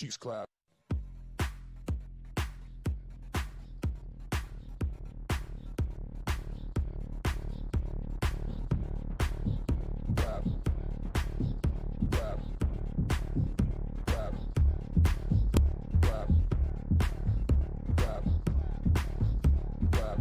cheeks clap. Clap. Clap. Clap. Clap. Clap. Clap. Clap. Clap.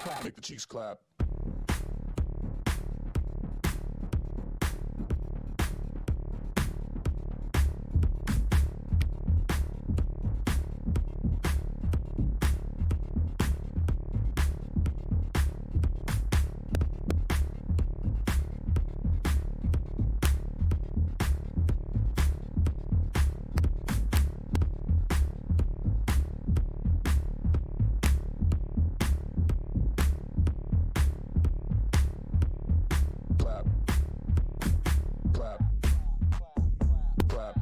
Clap. Make the cheeks clap. Clap. Clap. Clap. Clap. Clap.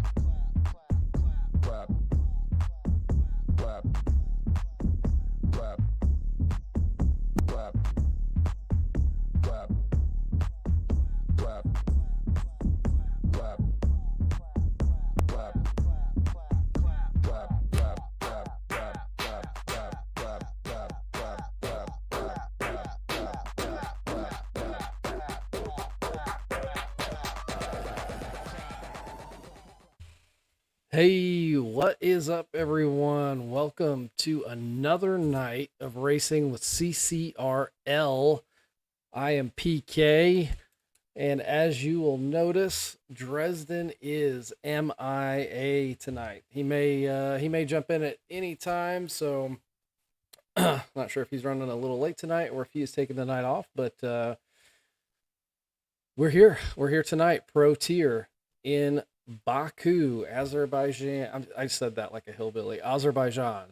Clap. Clap. Clap. Clap. Clap. Clap. Hey, what is up, everyone? Welcome to another night of racing with CCRL. I am PK, and as you will notice, Dresden is MIA tonight. He may jump in at any time, so not sure if he's running a little late tonight or if he is taking the night off. But we're here. We're here tonight, Pro Tier in Baku, Azerbaijan. I said that like a hillbilly. Azerbaijan.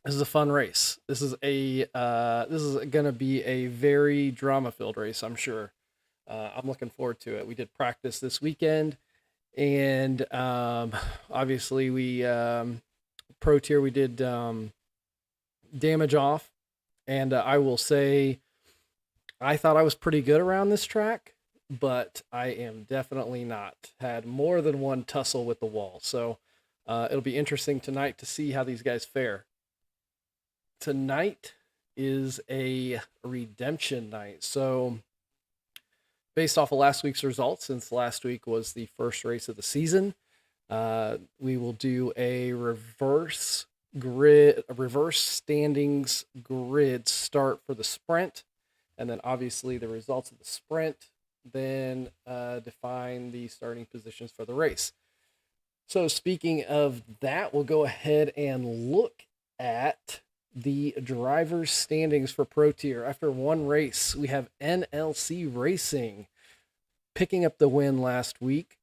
This is a fun race. This is gonna be a very drama-filled race, I'm sure. I'm looking forward to it. We did practice this weekend, and obviously we Pro Tier we did damage off, and I will say I thought I was pretty good around this track, but I am definitely not. Had more than one tussle with the wall. So it'll be interesting tonight to see how these guys fare. Tonight is a redemption night. So based off of last week's results, since last week was the first race of the season, we will do a reverse standings grid start for the sprint. And then obviously the results of the sprint then define the starting positions for the race. So speaking of that, we'll go ahead and look at the drivers' standings for Pro Tier. After one race, we have NLC Racing picking up the win last week.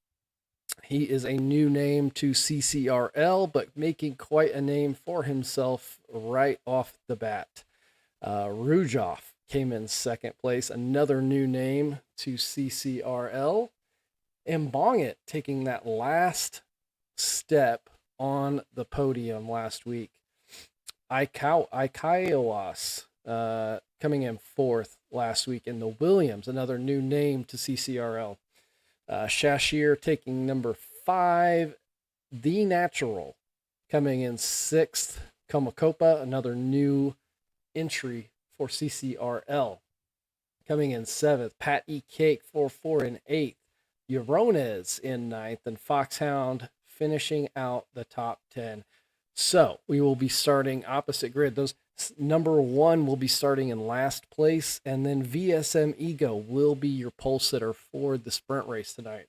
He is a new name to CCRL, but making quite a name for himself right off the bat. Rujoff came in second place, another new name to CCRL. And Bongit taking that last step on the podium last week. Ikaiowas coming in fourth last week in the Williams, another new name to CCRL. Shashir taking number 5. The Natural coming in 6th. Komakopa, another new entry for CCRL. Coming in 7th, Pat E. Cake 4-4 in 8th. Euronez in 9th, and Foxhound finishing out the top 10. So we will be starting opposite grid. Those number 1 will be starting in last place, and then VSM Ego will be your pole sitter for the sprint race tonight.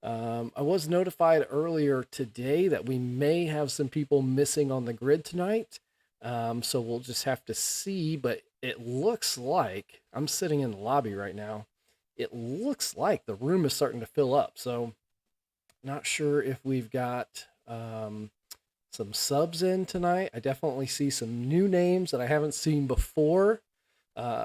I was notified earlier today that we may have some people missing on the grid tonight. So we'll just have to see, but it looks like, I'm sitting in the lobby right now, it looks like the room is starting to fill up. So not sure if we've got some subs in tonight. I definitely see some new names that I haven't seen before.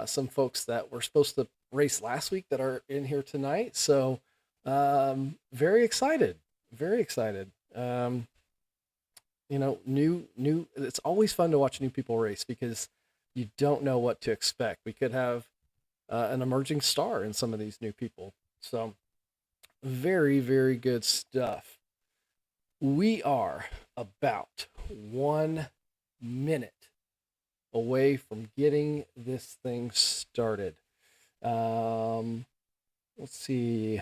Some folks that were supposed to race last week that are in here tonight. So very excited. Very excited. New. It's always fun to watch new people race because you don't know what to expect. We could have an emerging star in some of these new people. So very, very good stuff. We are about 1 minute away from getting this thing started. Let's see.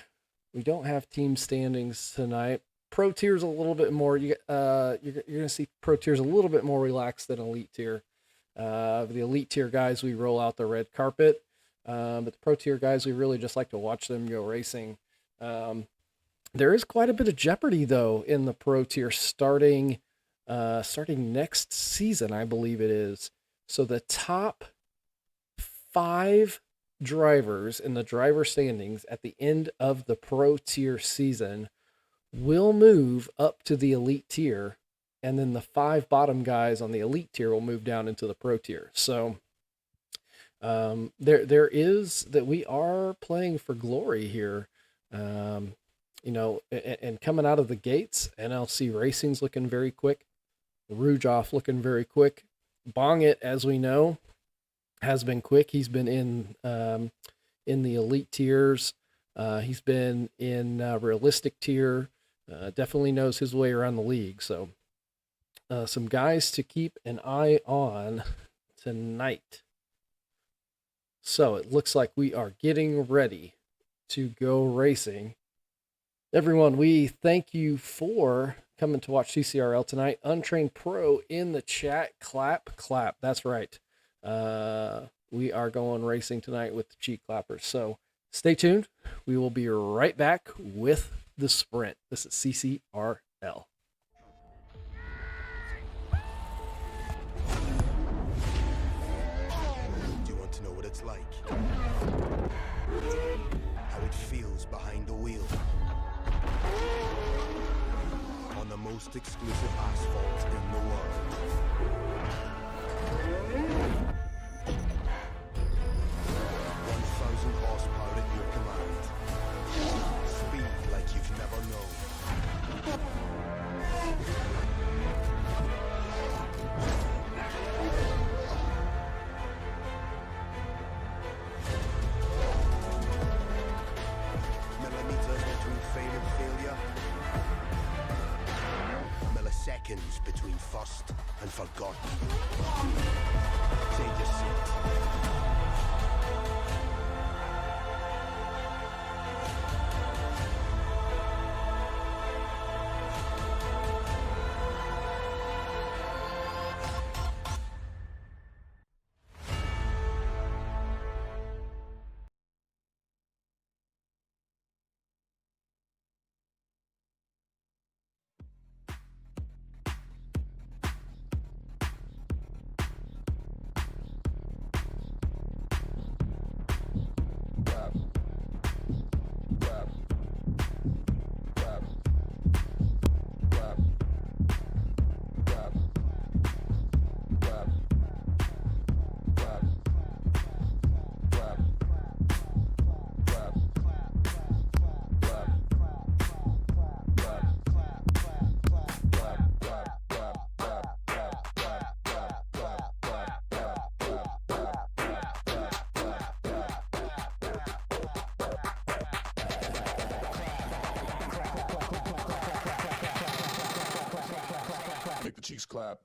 We don't have team standings tonight. Pro tier's a little bit more. You're gonna see pro tier's a little bit more relaxed than elite tier. The elite tier guys, we roll out the red carpet, but the pro tier guys, we really just like to watch them go racing. There is quite a bit of jeopardy though in the pro tier starting next season, I believe it is. So the top 5 drivers in the driver standings at the end of the pro tier season will move up to the elite tier, and then the 5 bottom guys on the elite tier will move down into the pro tier. So there is that we are playing for glory here. And coming out of the gates, NLC Racing's looking very quick. Rouge off looking very quick. Bong It, as we know, has been quick. He's been in the elite tiers. He's been in realistic tier. Definitely knows his way around the league. So some guys to keep an eye on tonight. So it looks like we are getting ready to go racing. Everyone, we thank you for coming to watch CCRL tonight. Untrained Pro in the chat. Clap, clap. That's right. We are going racing tonight with the cheek clappers. So stay tuned. We will be right back with the sprint. This is CCRL. Do you want to know what it's like? How it feels behind the wheel? On the most exclusive asphalt in the world. 1,000 horsepower at your command. Speed like you've never known. Millimeters between fame and failure. Milliseconds between first and forgotten. Take a seat. Make the cheeks clap.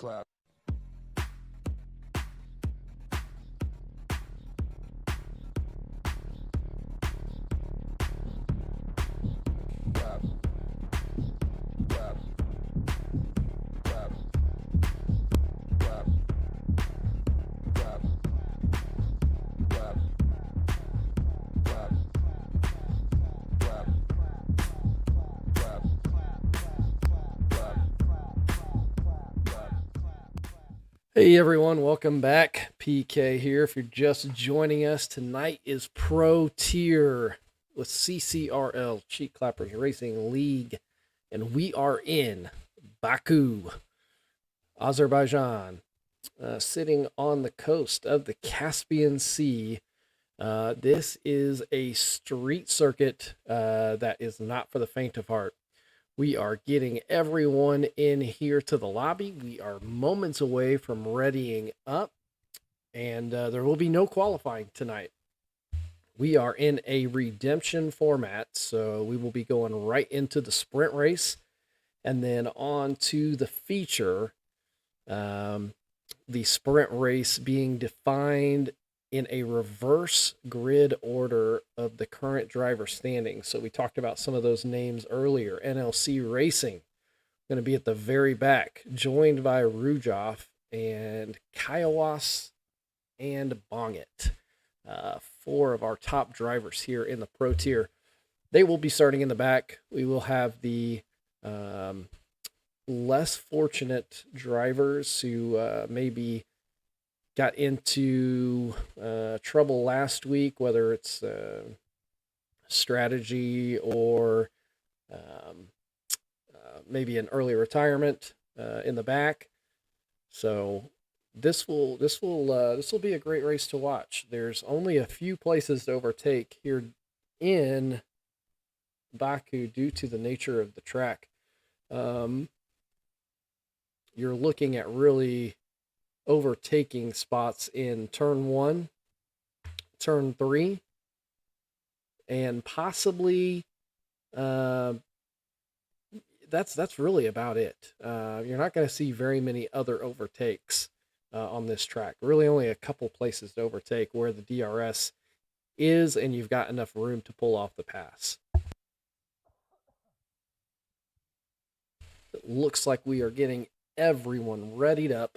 clap. Clap. Clap. Clap. Clap. Clap. Clap. Clap. Clap. Clap. Hey everyone, welcome back. PK here. If you're just joining us, tonight is Pro Tier with CCRL, Cheek Clappers Racing League, and we are in Baku, Azerbaijan, sitting on the coast of the Caspian Sea. This is a street circuit that is not for the faint of heart. We are getting everyone in here to the lobby. We are moments away from readying up, and there will be no qualifying tonight. We are in a redemption format, so we will be going right into the sprint race and then on to the feature. The sprint race being defined in a reverse grid order of the current driver standings. So we talked about some of those names earlier. NLC Racing, going to be at the very back, joined by Rujov and Kiowas and Bongit. Four of our top drivers here in the Pro Tier. They will be starting in the back. We will have the less fortunate drivers who maybe got into trouble last week, whether it's strategy or maybe an early retirement in the back. So this will be a great race to watch. There's only a few places to overtake here in Baku due to the nature of the track. You're looking at really overtaking spots in turn 1, turn 3, and possibly that's really about it. You're not going to see very many other overtakes on this track. Really only a couple places to overtake where the DRS is and you've got enough room to pull off the pass. It looks like we are getting everyone readied up.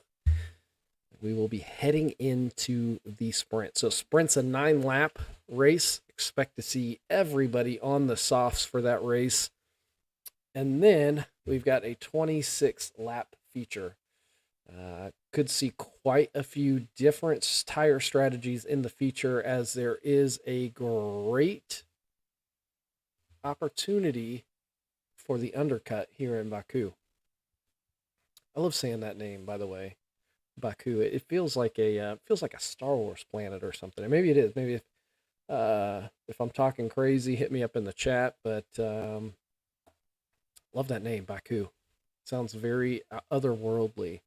We will be heading into the sprint. So sprint's a 9-lap race. Expect to see everybody on the softs for that race. And then we've got a 26-lap feature. Could see quite a few different tire strategies in the feature, as there is a great opportunity for the undercut here in Baku. I love saying that name, by the way. Baku. It feels like a Star Wars planet or something. And maybe it is. Maybe if I'm talking crazy, hit me up in the chat. But love that name, Baku. Sounds very otherworldly.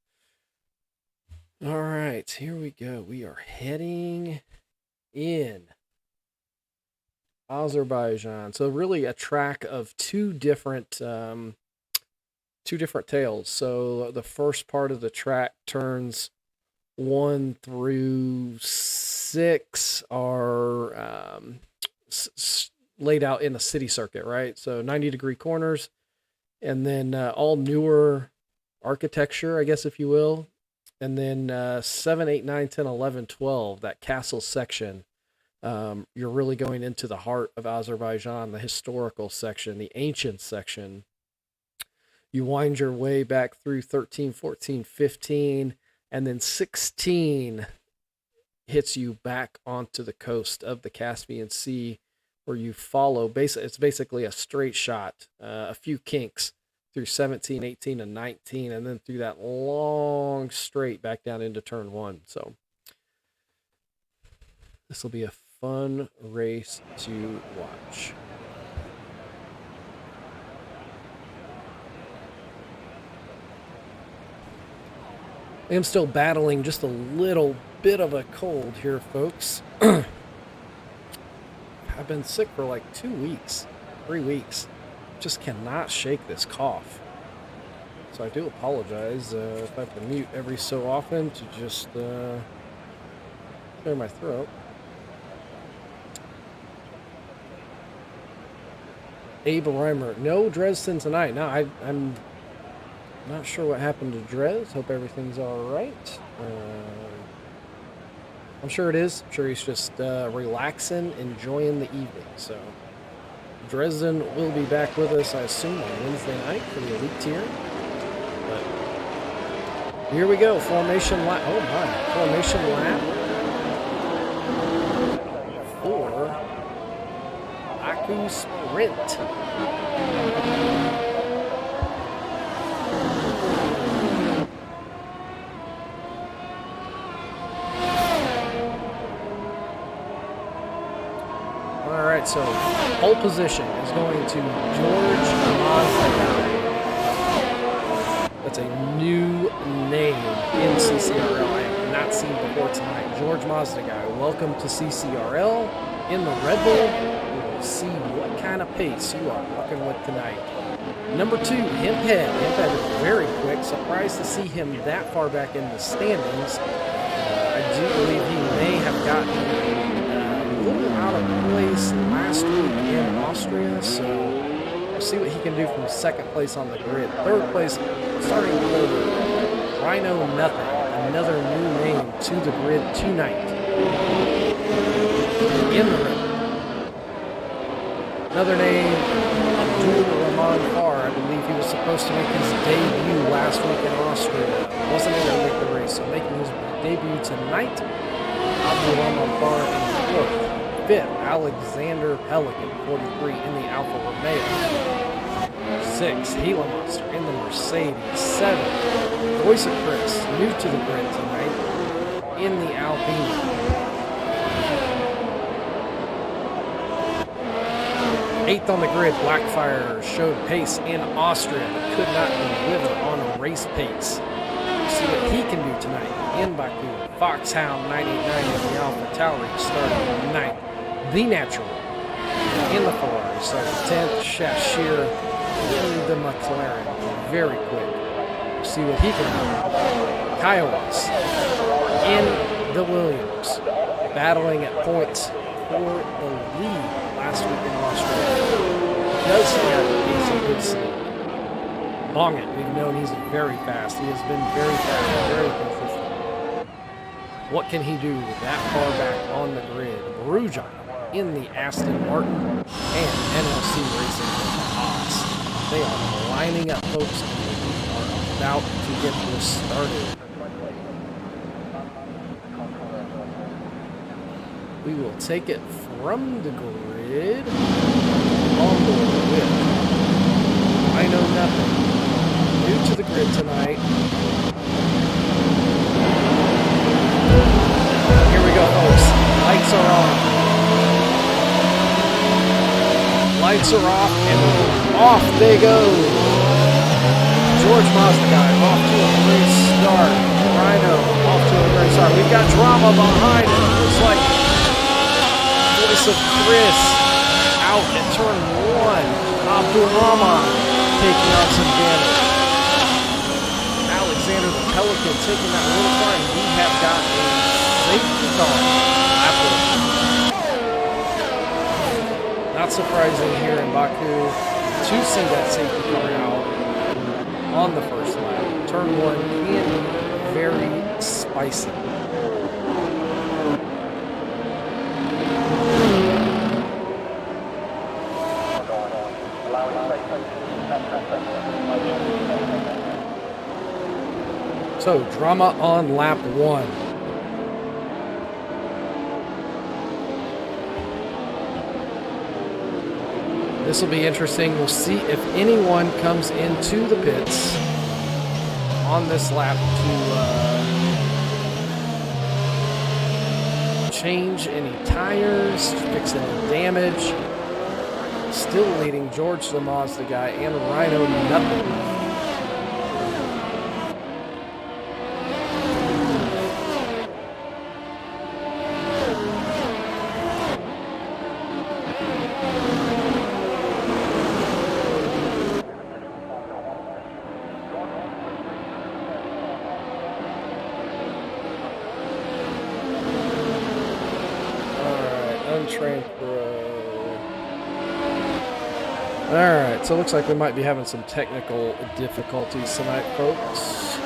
All right, here we go. We are heading in Azerbaijan. So really a track of two different tails. So the first part of the track, turns 1 through 6, are laid out in the city circuit, right? So 90-degree corners, and then all newer architecture, I guess, if you will. And then 7, 8, 9, 10, 11, 12, that castle section. You're really going into the heart of Azerbaijan, the historical section, the ancient section. You wind your way back through 13, 14, 15, and then 16 hits you back onto the coast of the Caspian Sea, where you follow. It's basically a straight shot, a few kinks through 17, 18, and 19, and then through that long straight back down into turn 1. So this will be a fun race to watch. I am still battling just a little bit of a cold here, folks. I've been sick for like 2 weeks, 3 weeks. Just cannot shake this cough. So So I do apologize if I have to mute every so often to just clear my throat. Abe Reimer, no Dresden tonight. No, I'm not sure what happened to Drez. Hope everything's all right. I'm sure it is. I'm sure he's just relaxing, enjoying the evening. So Dresden will be back with us, I assume, on Wednesday night for the Elite tier. But here we go. Formation lap. Oh my. Formation lap for Baku Sprint. All right, so pole position is going to George Mazda. That's a new name in CCRL I have not seen before tonight. George Mazda guy, welcome to CCRL. In the Red Bull, we will see what kind of pace you are working with tonight. Number 2, Hemphead. Hemphead is very quick. Surprised to see him that far back in the standings. I do believe he may have gotten a little out of place last week in Austria, so we'll see what he can do from second place on the grid. Third place, starting with Rhino Nothing, another new name to the grid tonight. In the ring. Another name, Abdul Rahman Farr. I believe he was supposed to make his debut last week in Austria. Wasn't able to make the race, so making his debut tonight. Abdul Rahman Farr in 4th. 5th, Alexander Pelican, 43 in the Alfa Romeo. 6th, Gila Monster in the Mercedes. 7th, Voice of Chris, new to the grid tonight, in the Alpine. 8th on the grid, Blackfire showed pace in Austria, but could not deliver on a race pace. We'll see what he can do tonight in Baku. Foxhound 989 in the Alpha Tauri starting 9th. The Natural in the Ferrari starting 10th. Shashir in the McLaren, very quick. We'll see what he can do. Kiowas in the Williams, battling at points for the lead last week in Australia. Does he have a good sleep? Bongit, we've known he's very fast. He has been very fast, very consistent. What can he do that far back on the grid? Barujan in the Aston Martin and NLC Racing with the Haas. They are lining up, folks, and we are about to get this started. We will take it from the grid on board with I Know Nothing. New to the grid tonight. Here we go, folks. Lights are on. Lights are off, and off they go. George Mazda guy off to a great start. Rhino off to a great start. We've got drama behind it. Looks like Voice of Chris out at turn 1. Abdul Rahman taking on some damage. Alexander the Pelican taking that little car, and we have got a safety car after. Not surprising here in Baku to see that safety car out on the first lap. Turn 1 can be very spicy. So, drama on lap 1. This will be interesting. We'll see if anyone comes into the pits on this lap to change any tires, fix any damage. Still leading George the Mazda guy and Rhino Nothing. Untrained pro. Alright, so it looks like we might be having some technical difficulties tonight, folks.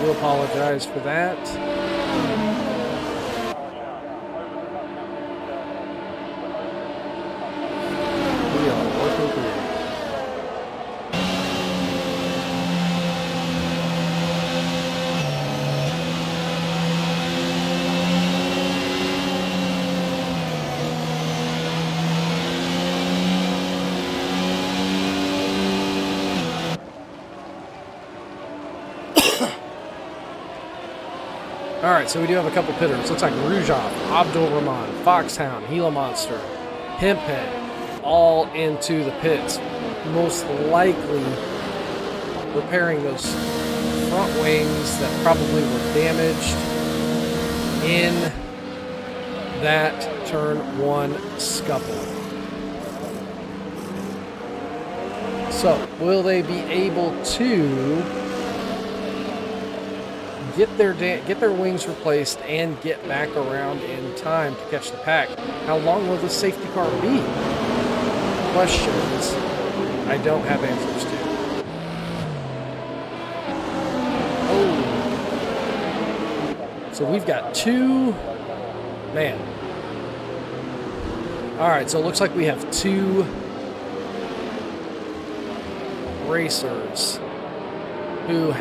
Do apologize for that. We are working through it. Alright, so we do have a couple pitters. Looks like Rujov, Abdul Rahman, Foxhound, Gila Monster, Pimphead, all into the pits. Most likely repairing those front wings that probably were damaged in that turn 1 scuffle. So, will they be able to get their wings replaced and get back around in time to catch the pack? How long will the safety car be? Questions I don't have answers to. Oh. So we've got two. Man. Alright, so it looks like we have two racers who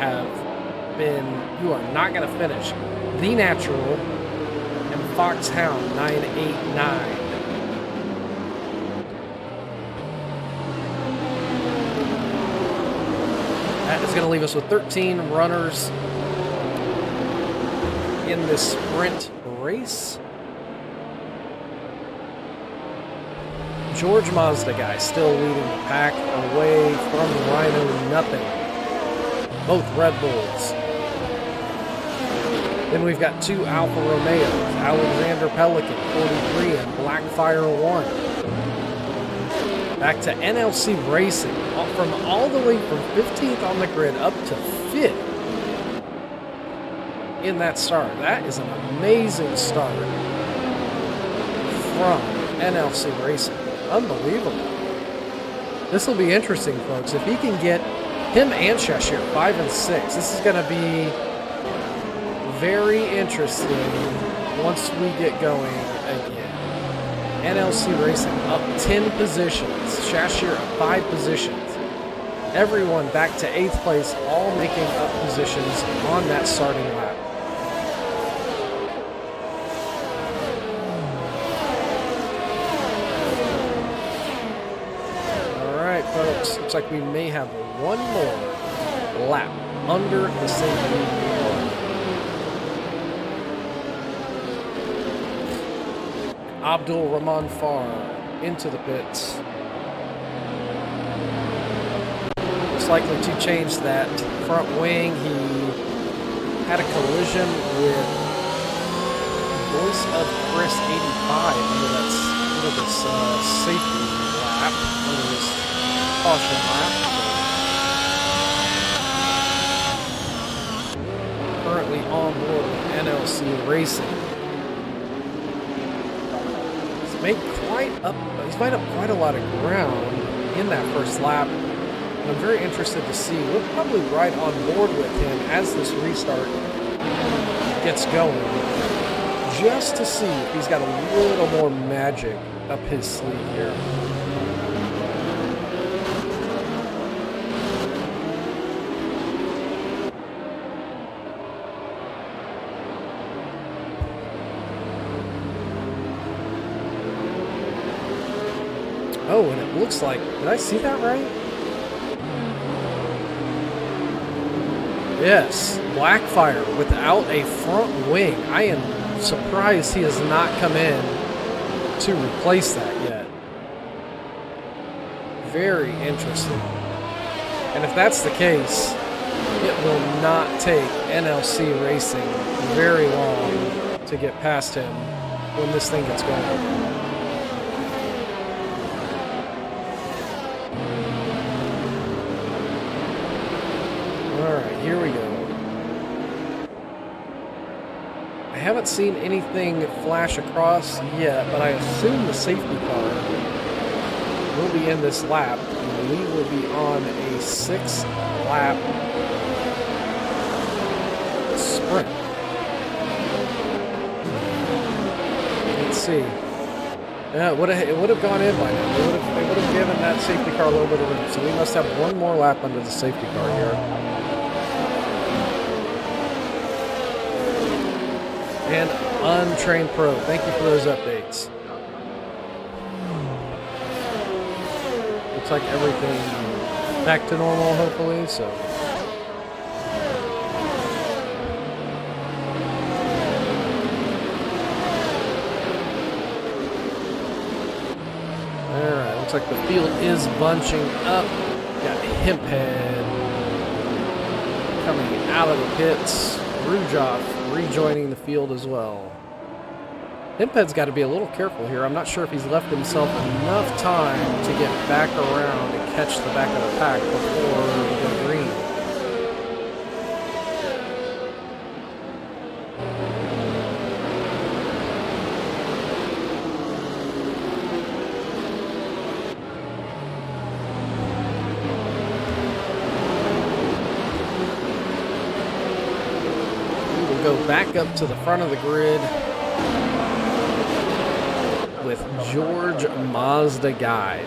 are not going to finish. The Natural and Foxhound 989. That is going to leave us with 13 runners in this sprint race. George Mazda guy still leading the pack away from Rhino nothing. Both Red Bulls. Then we've got two Alfa Romeos, Alexander Pelican, 43, and Blackfire 1. Back to NLC Racing, from all the way from 15th on the grid up to 5th in that start. That is an amazing start from NLC Racing. Unbelievable. This will be interesting, folks. If he can get him and Shashir 5 and 6, this is going to be very interesting once we get going again. NLC Racing up 10 positions. Shashir up 5 positions. Everyone back to 8th place, all making up positions on that starting lap. Alright, folks. Looks like we may have one more lap under the safety car. Abdul Rahman Farr into the pits. Most likely to change that front wing. He had a collision with Voice of Chris 85 under this safety lap, under this caution lap. Currently on board with NLC Racing. He's made up quite a lot of ground in that first lap. And I'm very interested to see. We'll probably ride on board with him as this restart gets going, just to see if he's got a little more magic up his sleeve here. Oh, and it looks like, did I see that right? Yes, Blackfire without a front wing. I am surprised he has not come in to replace that yet. Very interesting. And if that's the case, it will not take NLC Racing very long to get past him when this thing gets going. Alright, here we go. I haven't seen anything flash across yet, but I assume the safety car will be in this lap, and we will be on a 6-lap sprint. Let's see. Yeah, it would have gone in by now. They would have given that safety car a little bit of room. So we must have one more lap under the safety car here. And Untrained Pro, thank you for those updates. Looks like everything back to normal, hopefully. So. Looks like the field is bunching up. Got Hemphead coming out of the pits. Rujoff rejoining the field as well. Hemphead's got to be a little careful here. I'm not sure if he's left himself enough time to get back around and catch the back of the pack before the green. Go back up to the front of the grid with George Mazda Guy.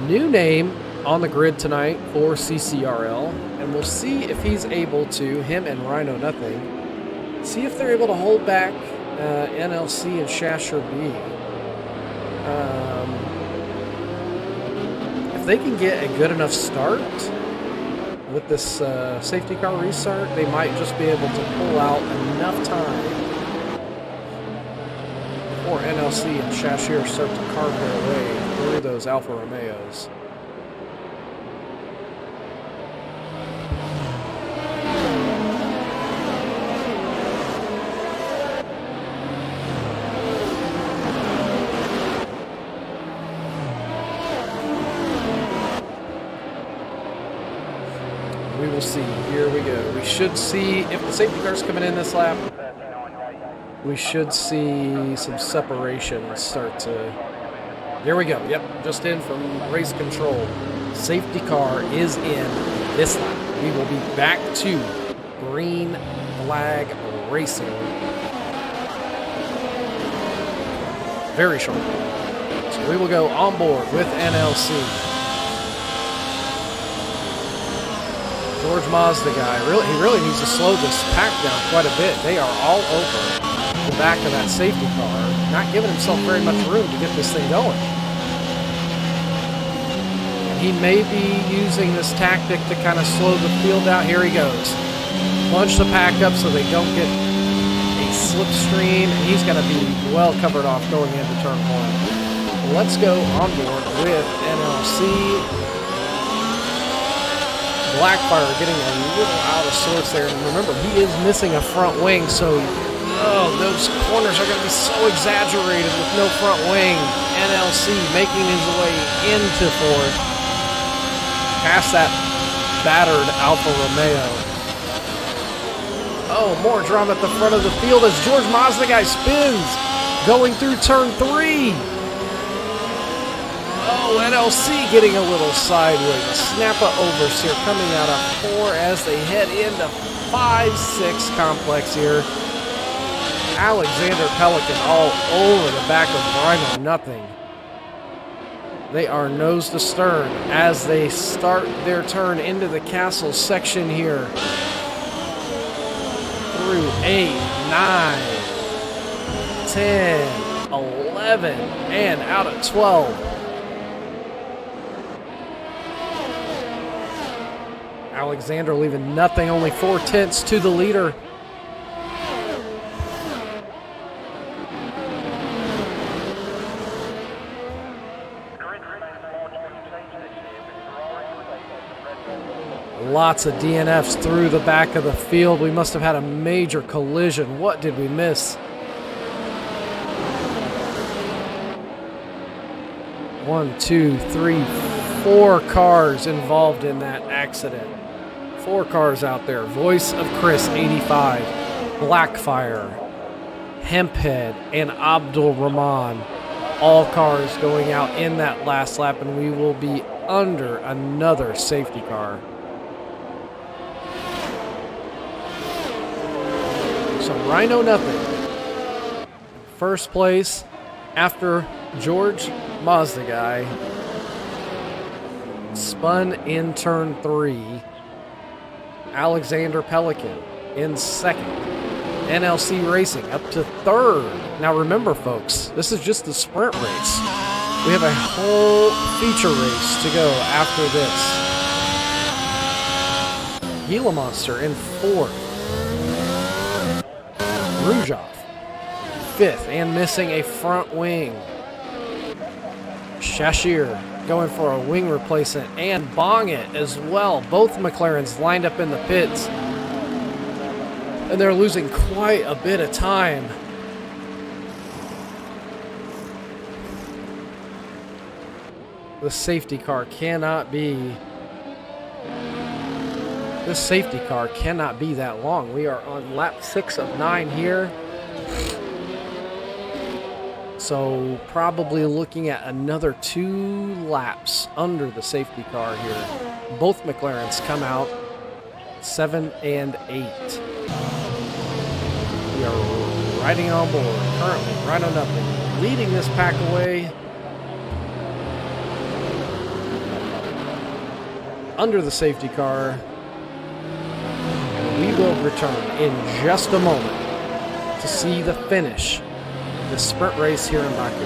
New name on the grid tonight for CCRL, and we'll see if he's able to, him and Rhino Nothing, see if they're able to hold back NLC and Shasher B. If they can get a good enough start with this safety car restart, they might just be able to pull out enough time before NLC and Shashir start to carve their way through those Alfa Romeos. We will see. Here we go. We should see, if the safety car's coming in this lap, we should see some separation start to... There we go. Yep, just in from race control. Safety car is in this lap. We will be back to green flag racing very shortly. So we will go on board with NLC. George Mazda Guy, he really needs to slow this pack down quite a bit. They are all over the back of that safety car, not giving himself very much room to get this thing going. He may be using this tactic to kind of slow the field down. Here he goes. Bunch the pack up so they don't get a slipstream, and he's going to be well covered off going into turn one. Let's go on board with NLC. Blackfire getting a little out of sorts there. And remember, he is missing a front wing, so those corners are going to be so exaggerated with no front wing. NLC making his way into fourth, past that battered Alfa Romeo. Oh, more drama at the front of the field as George Mazda Guy spins, going through turn 3. Oh, NLC getting a little sideways. A Snappa oversteer coming out of 4 as they head into 5-6 complex here. Alexander Pelican all over the back of Rhino Nothing. They are nose to stern as they start their turn into the castle section here. Through 8, 9, 10, 11, and out at 12. Alexander leaving nothing, only 4/10 to the leader. Lots of DNFs through the back of the field. We must have had a major collision. What did we miss? 1, 2, 3, 4 cars involved in that accident. 4 cars out there. Voice of Chris, 85. Blackfire. Hemphead, and Abdul Rahman. All cars going out in that last lap, and we will be under another safety car. So Rhino nothing. First place after George Mazda guy spun in turn 3. Alexander Pelican in second. NLC Racing up to third. Now remember, folks, this is just the sprint race. We have a whole feature race to go after this. Gila Monster in fourth. Rujov fifth and missing a front wing. Shashir going for a wing replacement and Bongit as well. Both McLarens lined up in the pits. And they're losing quite a bit of time. The safety car cannot be... This safety car cannot be that long. We are on lap 6 of 9 here. So probably looking at another 2 laps under the safety car here. Both McLarens come out 7 and 8. We are riding on board. Currently, Rhino Nothing leading this pack away. Under the safety car. We will return in just a moment to see the finish of the sprint race here in Baku.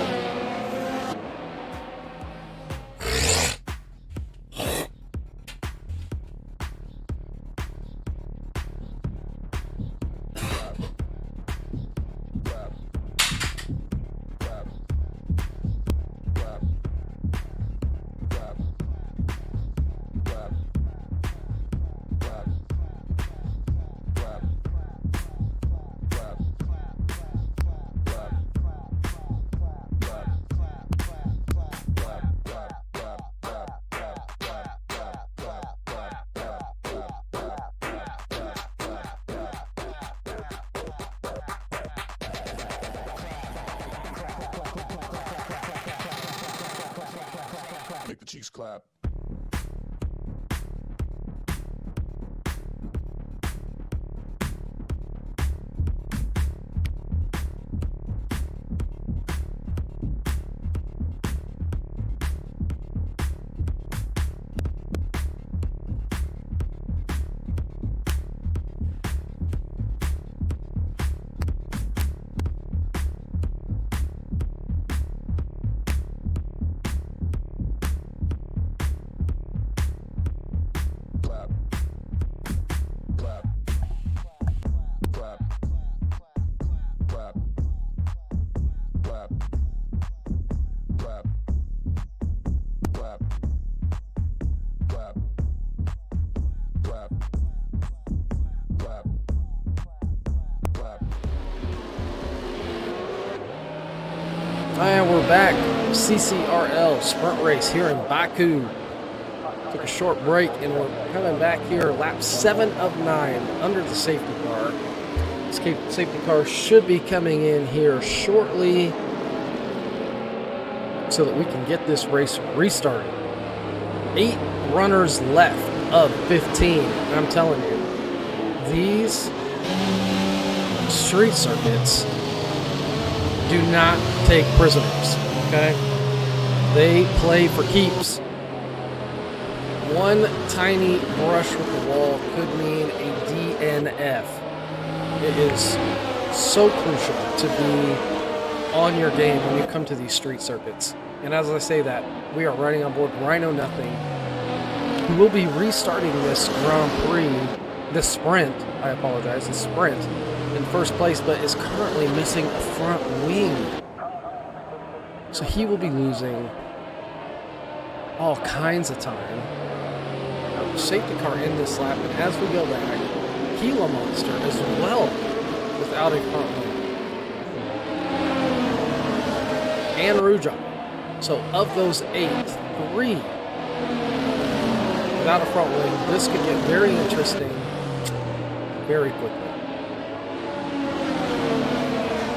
Make the cheeks clap. And we're back. CCRL sprint race here in Baku. Took a short break and we're coming back here. Lap 7 of 9 under the safety car. This safety car should be coming in here shortly so that we can get this race restarted. 8 runners left of 15. And I'm telling you, these street circuits do not take prisoners, okay? They play for keeps. One tiny brush with the wall could mean a DNF. It is so crucial to be on your game when you come to these street circuits. And as I say that, we are riding on board Rhino Nothing, who will be restarting this Grand Prix, this sprint, I apologize, this sprint, in first place, but is currently missing a front wing. So he will be losing all kinds of time. Safety car in this lap, and as we go back, Gila Monster as well without a front wing. And Rujov. So of those 8, 3 without a front wing. This could get very interesting very quickly.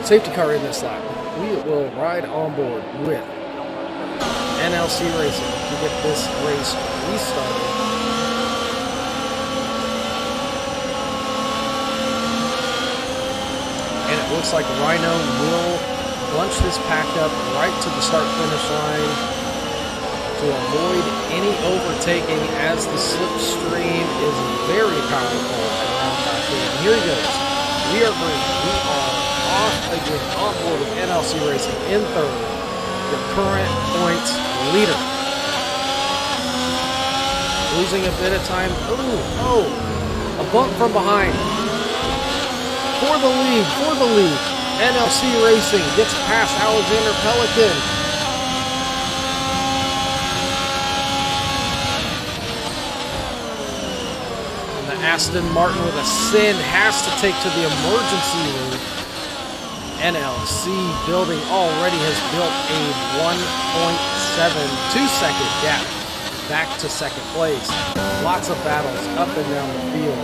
Safety car in this lap. We will ride on board with NLC Racing to get this race restarted. And it looks like Rhino will bunch this pack up right to the start-finish line to avoid any overtaking as the slipstream is very powerful around Baku. And here he goes. We are green. We are off again on board with NLC Racing in third. Your current points leader. Losing a bit of time. Oh, a bump from behind. For the lead. NLC Racing gets past Alexander Pelican. And the Aston Martin with a sin has to take to the emergency route. NLC building already has built a 1.72-second gap back to second place. Lots of battles up and down the field.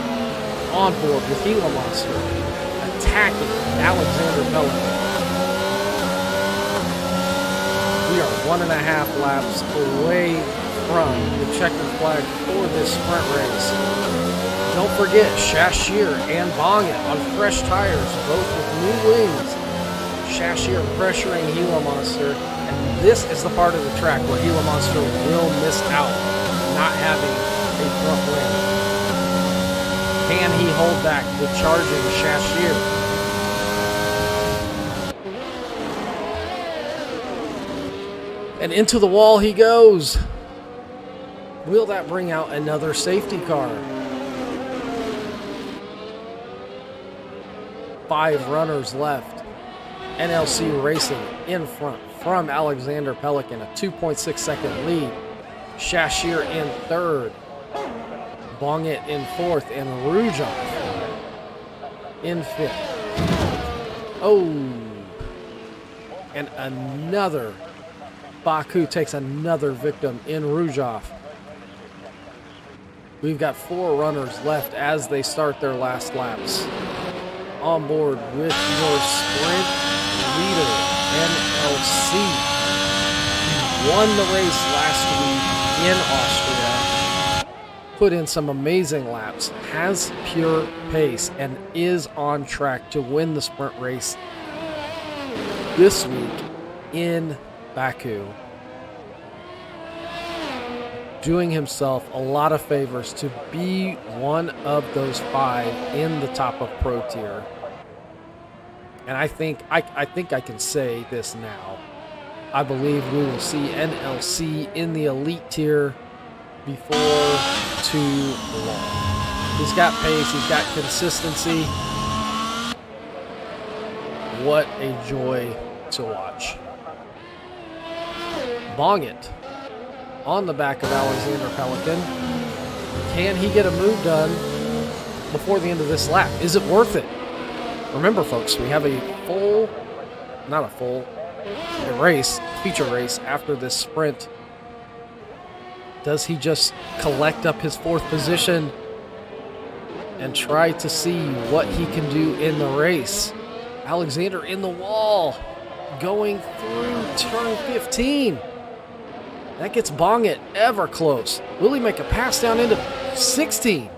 On board with Gila Monster, attacking Alexander Pelican. We are 1.5 laps away from the checkered flag for this sprint race. Don't forget Shashir and Bongit on fresh tires, both with new wings. Shashir pressuring Gila Monster, and this is the part of the track where Gila Monster will miss out, not having a front wing. Can he hold back the charging Shashir? And into the wall he goes. Will that bring out another safety car? 5 runners left. NLC Racing in front from Alexander Pelican, a 2.6-second lead. Shashir in third. Bongit in fourth, and Rujov in fifth. Oh, and another. Baku takes another victim in Rujov. We've got 4 runners left as they start their last laps. On board with your sprint leader, NLC. He won the race last week in Austria. Put in some amazing laps, has pure pace, and is on track to win the sprint race this week in Baku. Doing himself a lot of favors to be one of those 5 in the top of Pro Tier. And I think I can say this now. I believe we will see NLC in the Elite Tier before too long. He's got pace, he's got consistency. What a joy to watch. Bongit on the back of Alexander Pelican. Can he get a move done before the end of this lap? Is it worth it? Remember, folks, we have a feature race after this sprint. Does he just collect up his 4th position and try to see what he can do in the race? Alexander in the wall, going through turn 15. That gets Bongit ever close. Will he make a pass down into 16?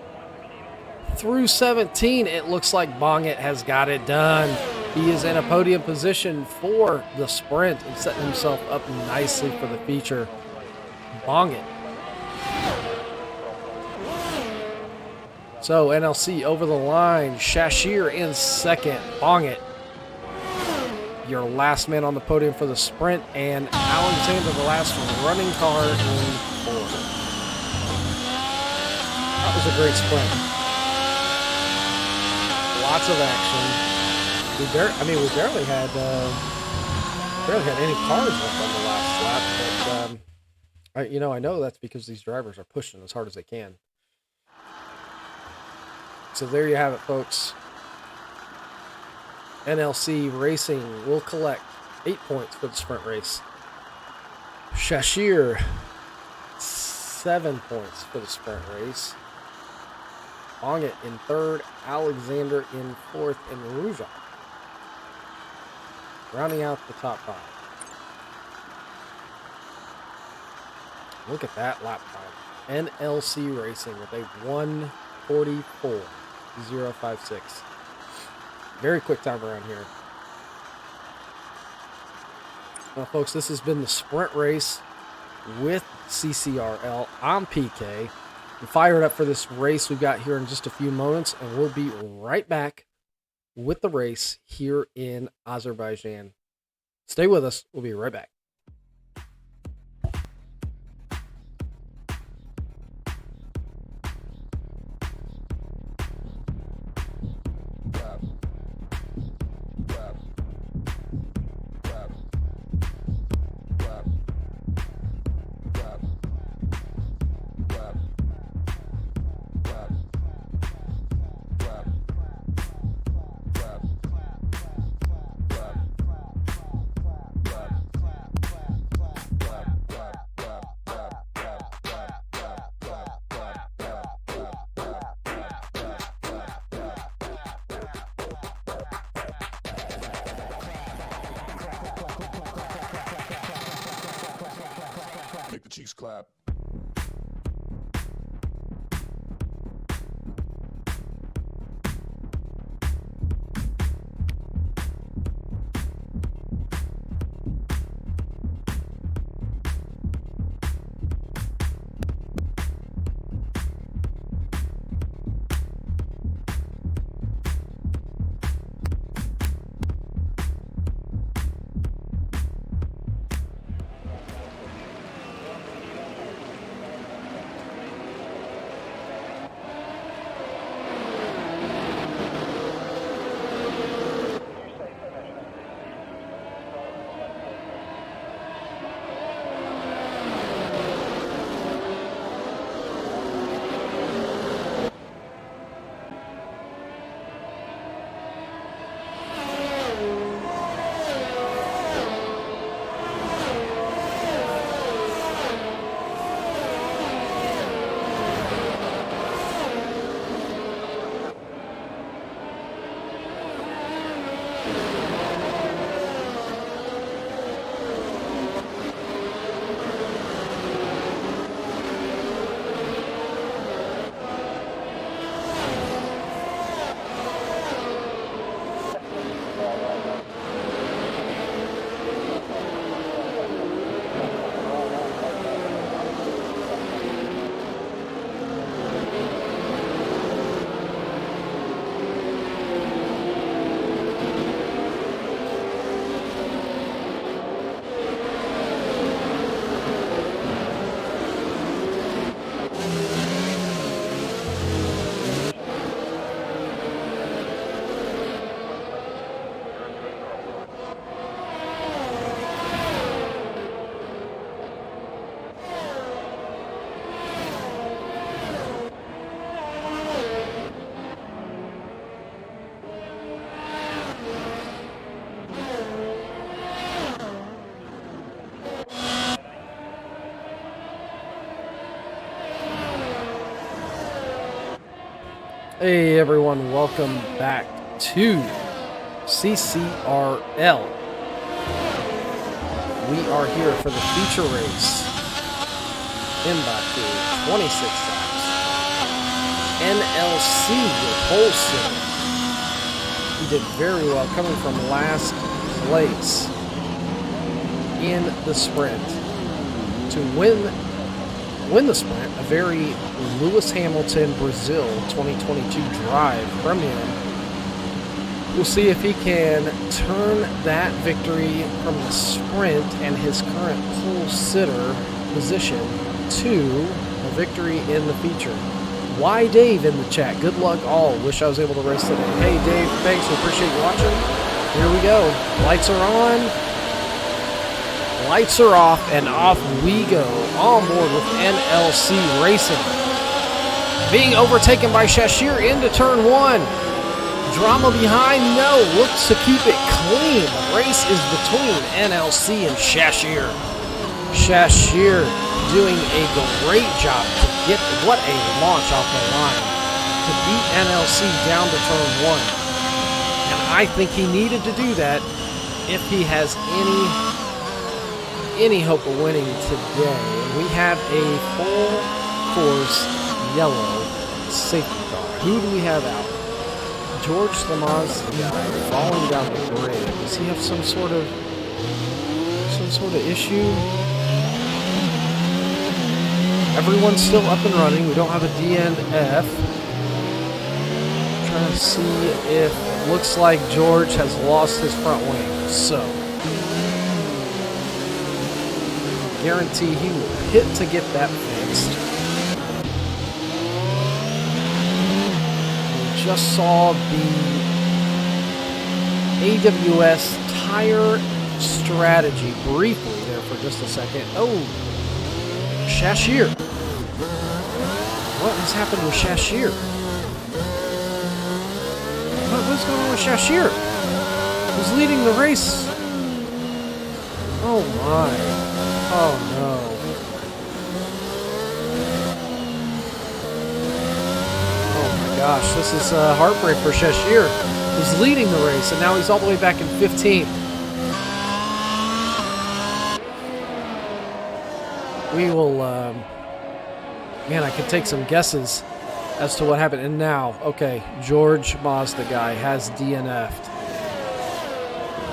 Through 17, it looks like Bongit has got it done. He is in a podium position for the sprint and setting himself up nicely for the feature. Bongit. So NLC over the line. Shashir in second. Bongit, your last man on the podium for the sprint, and Alexander, the last running car, in fourth. That was a great sprint. Lots of action. We barely had any cars left on the last lap, but I know that's because these drivers are pushing as hard as they can. So there you have it, folks. NLC Racing will collect 8 points for the sprint race. Shashir, 7 points for the sprint race. Bongit in third, Alexander in fourth, and Rujov rounding out the top 5. Look at that lap time. NLC Racing with a 1:44.056. Very quick time around here. Well, folks, this has been the sprint race with CCRL. I'm PK. I'm fired up for this race we've got here in just a few moments, and we'll be right back with the race here in Azerbaijan. Stay with us. We'll be right back. Make the cheeks clap. Hey everyone, welcome back to CCRL. We are here for the feature race in Baku, 26 laps. NLC with Holson. He did very well, coming from last place in the sprint to win the sprint, a very Lewis Hamilton Brazil 2022 drive from him. We'll see if he can turn that victory from the sprint and his current pole sitter position to a victory in the feature. Why Dave in the chat? Good luck all. Wish I was able to race today. Hey Dave, thanks. We appreciate you watching. Here we go. Lights are on. Lights are off, and off we go. On board with NLC Racing. Being overtaken by Shashir into turn 1. Drama behind? No. Looks to keep it clean. The race is between NLC and Shashir. Shashir doing a great job to get what a launch off the line to beat NLC down to turn 1. And I think he needed to do that if he has any hope of winning today. And we have a full course yellow safety car. Who do we have out? George Lamas, the guy falling down the grid. Does he have some sort of issue? Everyone's still up and running. We don't have a DNF. Trying to see if looks like George has lost his front wing. So guarantee he will hit to get that fixed. We just saw the AWS tire strategy briefly there for just a second. Oh, Shashir. What has happened with Shashir? What's going on with Shashir? Who's leading the race? Oh my. Oh no. Oh my gosh, this is a heartbreak for Shashir, who's leading the race, and now he's all the way back in 15th. We will, man, I could take some guesses as to what happened. And now, okay, George Mazda guy has DNF'd.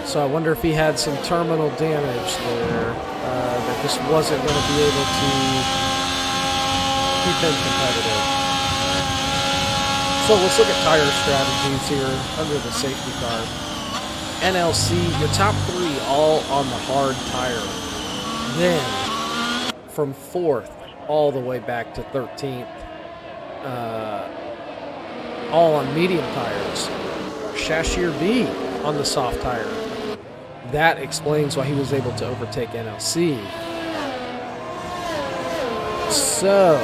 So I wonder if he had some terminal damage there that just wasn't going to be able to keep him competitive. So let's look at tire strategies here under the safety car. NLC, your top three all on the hard tire. Then from 4th all the way back to 13th, all on medium tires. Shashir B on the soft tire. That explains why he was able to overtake NLC. So,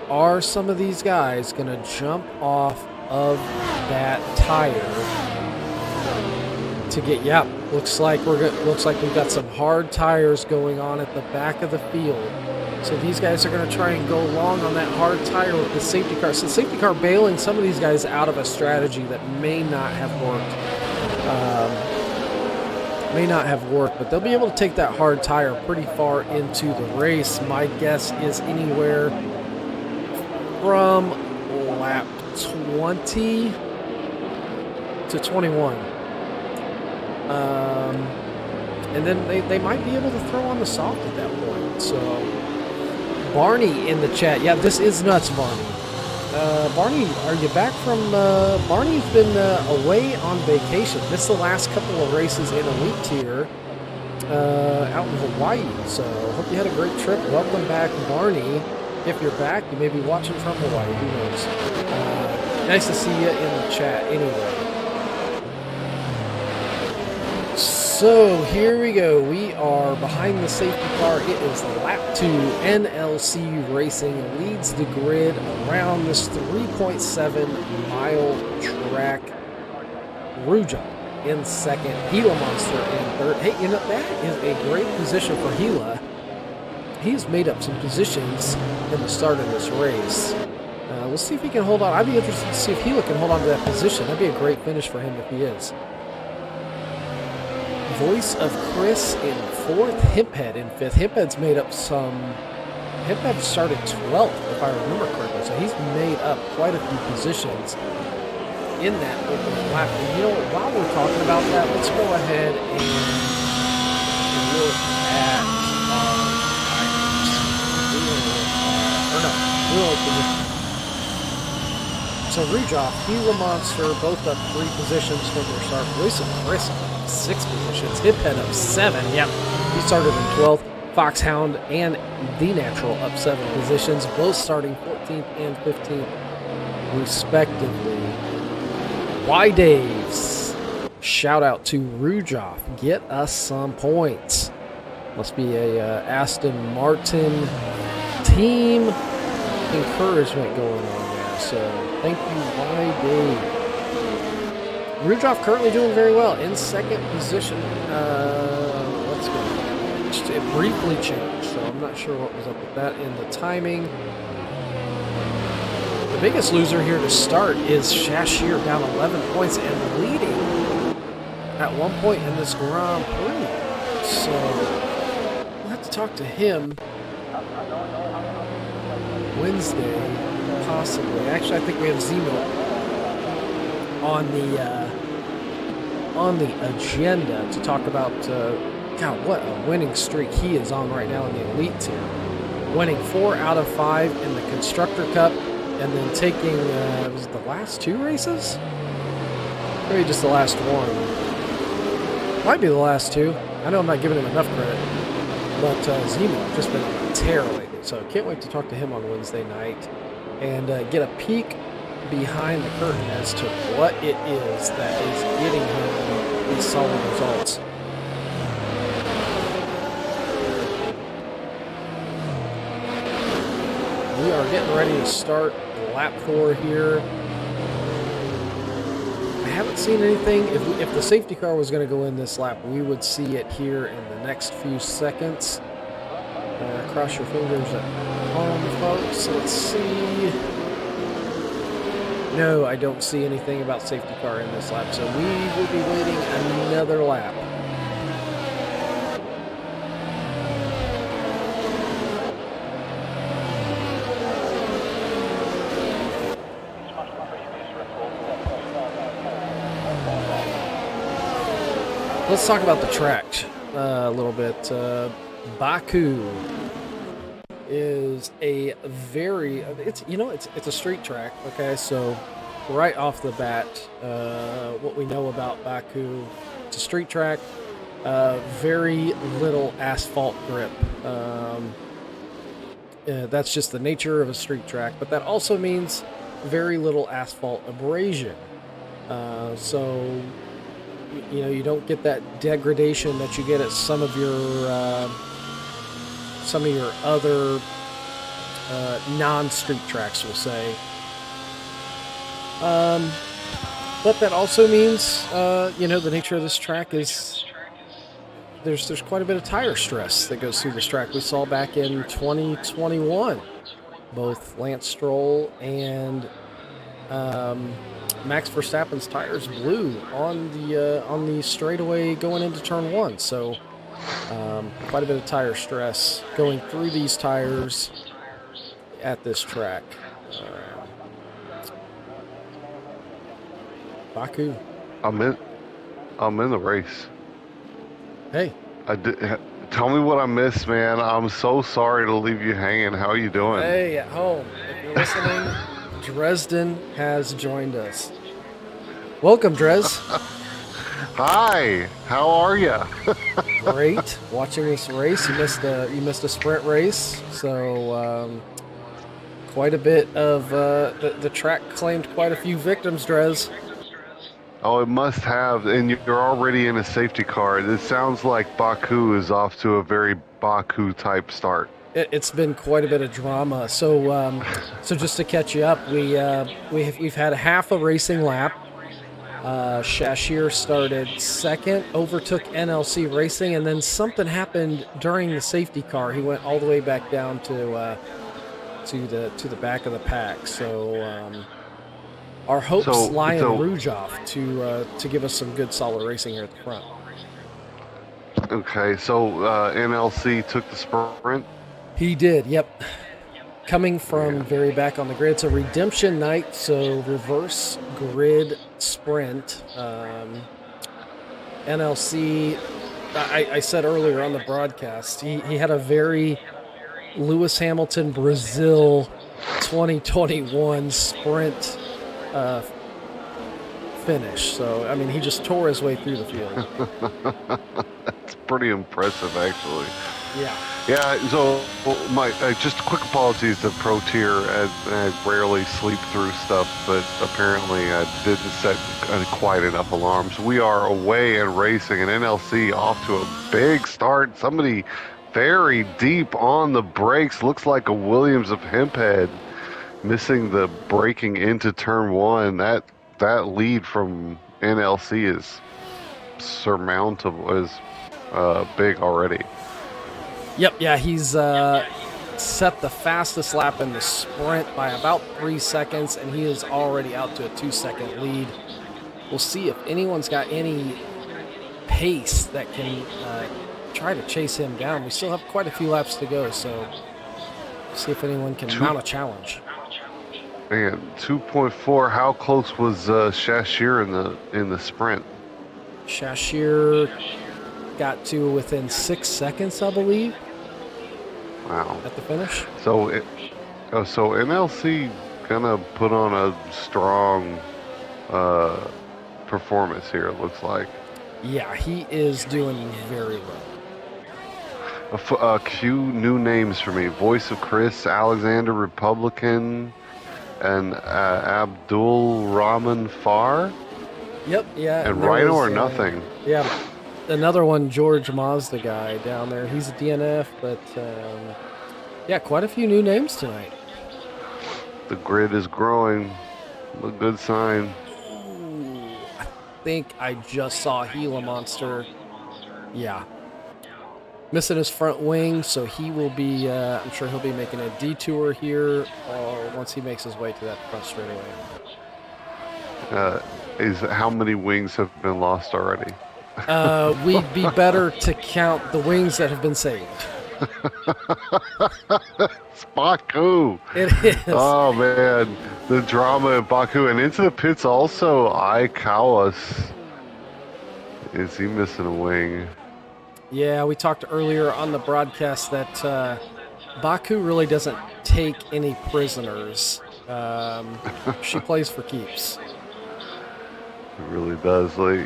are some of these guys going to jump off of that tire to get? Yep, looks like we've got some hard tires going on at the back of the field. So these guys are going to try and go long on that hard tire with the safety car. So the safety car bailing some of these guys out of a strategy that may not have worked. But they'll be able to take that hard tire pretty far into the race. My guess is anywhere from lap 20 to 21. And then they might be able to throw on the soft at that point. So Barney in the chat. Yeah, this is nuts, Barney. Barney, are you back from... Barney's been away on vacation. Missed the last couple of races in Elite Tier out in Hawaii. So hope you had a great trip. Welcome back, Barney. If you're back, you may be watching from Hawaii. Who knows? Nice to see you in the chat anyway. So here we go. We are behind the safety car. It is lap 2. NLC Racing leads the grid around this 3.7 mile track. Ruja in second. Gila Monster in third. Hey, you know, that is a great position for Gila. He's made up some positions in the start of this race. We'll see if he can hold on. I'd be interested to see if Gila can hold on to that position. That'd be a great finish for him if he is. Voice of Chris in 4th, Himphead in 5th. Himphead's made up some... Himphead started 12th, if I remember correctly. So he's made up quite a few positions in that opening lap. And you know what, while we're talking about that, let's go ahead and look at... So Rujoff, Gila Monster, both up 3 positions from their start. Voice of Chris 6 positions. Hiphead up 7. Yep, he started in 12th. Foxhound and The Natural up 7 positions, both starting 14th and 15th, respectively. Y Daves, shout out to Rujoff. Get us some points. Must be a Aston Martin team encouragement going on there. So thank you, Y Dave. Rujoff currently doing very well in 2nd position. Let's go. It briefly changed, so I'm not sure what was up with that in the timing. The biggest loser here to start is Shashir, down 11 points and leading at one point in this Grand Prix. So we'll have to talk to him Wednesday, possibly. Actually, I think we have Zemo on the agenda to talk about. God, what a winning streak he is on right now in the Elite tier. Winning 4 out of 5 in the Constructor Cup, and then taking was it the last 2 races? Maybe just the last one. Might be the last 2. I know I'm not giving him enough credit, but Zemo just been on a tear lately. So can't wait to talk to him on Wednesday night and get a peek behind the curtain as to what it is that is getting him these solid results. We are getting ready to start lap 4 here. I haven't seen anything. If the safety car was going to go in this lap, we would see it here in the next few seconds. Cross your fingers at home, folks. Let's see. No, I don't see anything about safety car in this lap, so we will be waiting another lap. Let's talk about the track a little bit. Baku is a very, it's a street track. Okay, so right off the bat, what we know about Baku, it's a street track, very little asphalt grip. That's just the nature of a street track, but that also means very little asphalt abrasion. So you don't get that degradation that you get at some of your other non-street tracks, we'll say. But that also means, the nature of this track is there's quite a bit of tire stress that goes through this track. We saw back in 2021, both Lance Stroll and Max Verstappen's tires blew on the straightaway going into turn 1. So quite a bit of tire stress going through these tires at this track. Baku. I'm in the race. Hey. Tell me what I missed, man. I'm so sorry to leave you hanging. How are you doing? Hey, at home. If you're listening, Dresden has joined us. Welcome, Dres. Hi. How are you? Great. Watching this race. You missed a sprint race, so quite a bit of the track claimed quite a few victims, Dres. Oh, it must have, and you're already in a safety car. It sounds like Baku is off to a very Baku-type start. It's been quite a bit of drama. So just to catch you up, we've had half a racing lap. Shashir started second, overtook NLC Racing, and then something happened during the safety car. He went all the way back down to the back of the pack. So our hopes lie in Rujov to give us some good solid racing here at the front. Okay, so NLC took the sprint? He did, yep. Coming from very back on the grid. It's a redemption night, so reverse grid sprint. NLC, I said earlier on the broadcast, he had a very Lewis Hamilton Brazil 2021 sprint finish. So, I mean, he just tore his way through the field. That's pretty impressive, actually. Yeah. Yeah, so my just quick apologies to Pro Tier. I rarely sleep through stuff, but apparently I didn't set quite enough alarms. We are away and racing, and NLC off to a big start. Somebody very deep on the brakes. Looks like a Williams of Hemphead missing the braking into turn 1. That lead from NLC is surmountable, is big already. Yep, yeah, he's set the fastest lap in the sprint by about 3 seconds, and he is already out to a 2-second lead. We'll see if anyone's got any pace that can try to chase him down. We still have quite a few laps to go, so see if anyone can mount a challenge. Man, 2.4. How close was Shashir in the sprint? Shashir got to within 6 seconds, I believe. Wow. At the finish. So NLC gonna put on a strong performance here. It looks like. Yeah, he is doing very well. A few new names for me: Voice of Chris, Alexander Republican, and Abdul Rahman Farr. Yep, yeah. And Rhino or Nothing. Yeah, another one, George Mazda guy down there. He's a DNF, but yeah, quite a few new names tonight. The grid is growing. A good sign. Ooh, I think I just saw Gila Monster. Yeah. Missing his front wing, so he will be, I'm sure he'll be making a detour here once he makes his way to that front straightaway. How many wings have been lost already? We'd be better to count the wings that have been saved. It's Baku. It is. Oh man, the drama at Baku and into the pits also. Aikawas. Is he missing a wing? Yeah, we talked earlier on the broadcast that Baku really doesn't take any prisoners. She plays for keeps. It really does. Like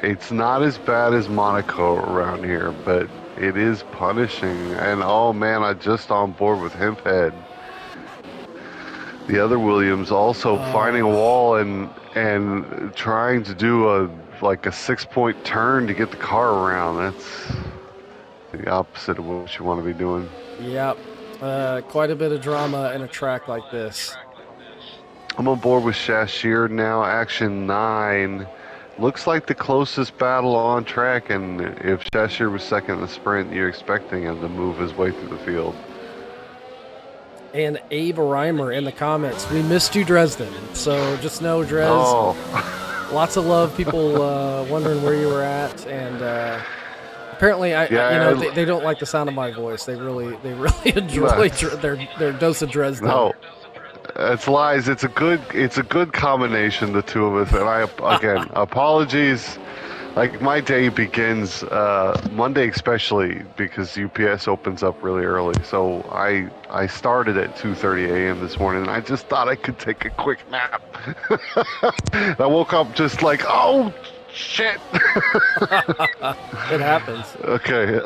it's not as bad as Monaco around here, but it is punishing. And oh man, I just on board with Hemphead. The other Williams also finding a wall and trying to do a 6-point turn to get the car around. That's the opposite of what you want to be doing. Yep. Quite a bit of drama in a track like this. I'm on board with Shashir now. Action 9. Looks like the closest battle on track, and if Shashir was second in the sprint, you're expecting him to move his way through the field. And Abe Reimer in the comments, we missed you, Dresden. So just know, Dres, lots of love. People wondering where you were at, and apparently, they don't like the sound of my voice. They really enjoy their dose of Dresden. No. It's lies. It's a good combination, the two of us. And I again apologies. Like my day begins Monday, especially because UPS opens up really early. So I started at 2:30 a.m. this morning, and I just thought I could take a quick nap. I woke up just like, oh shit. It happens. Okay.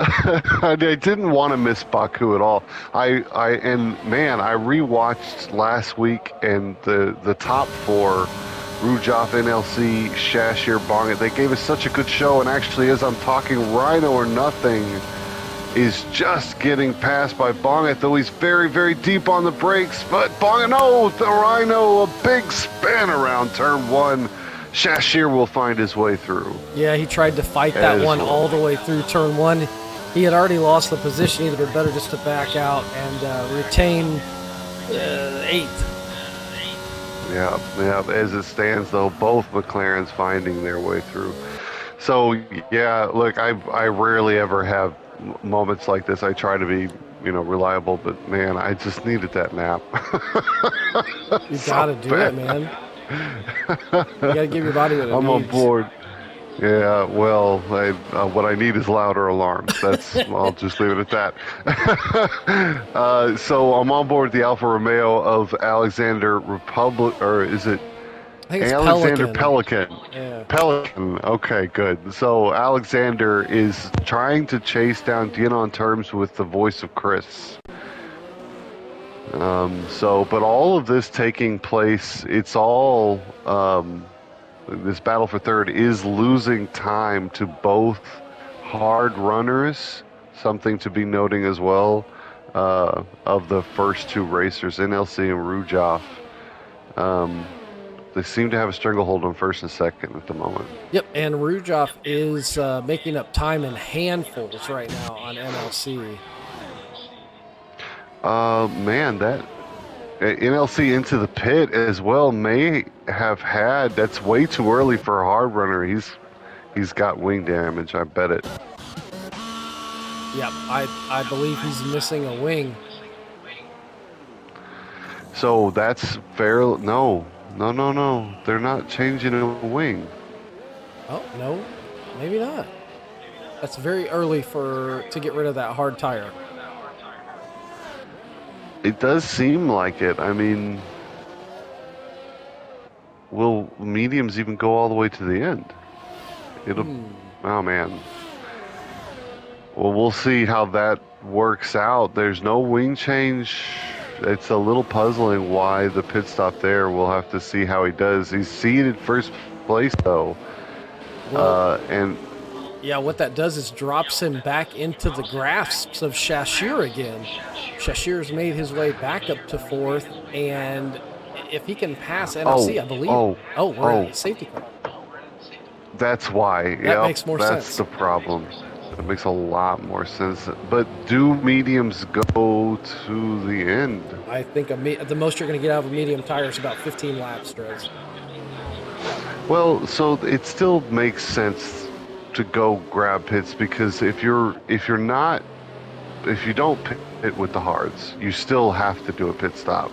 I didn't want to miss Baku at all. I rewatched last week, and the top four, Rujov, NLC, Shashir, Bonga, they gave us such a good show. And actually, as I'm talking, Rhino or Nothing is just getting passed by Bonga, though he's very, very deep on the brakes. But Bonga, no, the Rhino, a big spin around turn 1. Shashir will find his way through. Yeah, he tried to fight that one all the way through turn 1. He had already lost the position. He'd have been better just to back out and retain 8th. Yeah. As it stands, though, both McLarens finding their way through. So, yeah, look, I rarely ever have moments like this. I try to be, reliable, but, man, I just needed that nap. You gotta do it, man. You gotta give your body what it needs. I'm on board. Yeah, well, what I need is louder alarms. I'll just leave it at that. So I'm on board the Alfa Romeo of Alexander Republic, or is it? I think it's Alexander Pelican. Yeah. Pelican. Okay, good. So Alexander is trying to chase down Dean on terms with the Voice of Chris. But all of this taking place, it's all, this battle for third is losing time to both hard runners, something to be noting as well, of the first two racers, NLC and Rujov. They seem to have a stranglehold on first and second at the moment. Yep, and Rujov is making up time in handfuls right now on NLC. Man, that NLC into the pit as well may have had. That's way too early for a hard runner. He's got wing damage, I bet it. Yep, I believe he's missing a wing. So that's fair. No. They're not changing a wing. Oh, no, maybe not. That's very early to get rid of that hard tire. It does seem like it. I mean, will mediums even go all the way to the end? Oh man. Well, we'll see how that works out. There's no wing change. It's a little puzzling why the pit stop there. We'll have to see how he does. He's seeded first place though. Well, and yeah, what that does is drops him back into the grasps of Shashir again. Shashir's made his way back up to fourth, and if he can pass NFC, I believe. We're in a safety car. That's why. That makes more sense. That's the problem. That makes a lot more sense. But do mediums go to the end? I think the most you're going to get out of a medium tire is about 15 laps, Drez. Well, so it still makes sense to go grab pits, because if you don't pit with the hards, you still have to do a pit stop,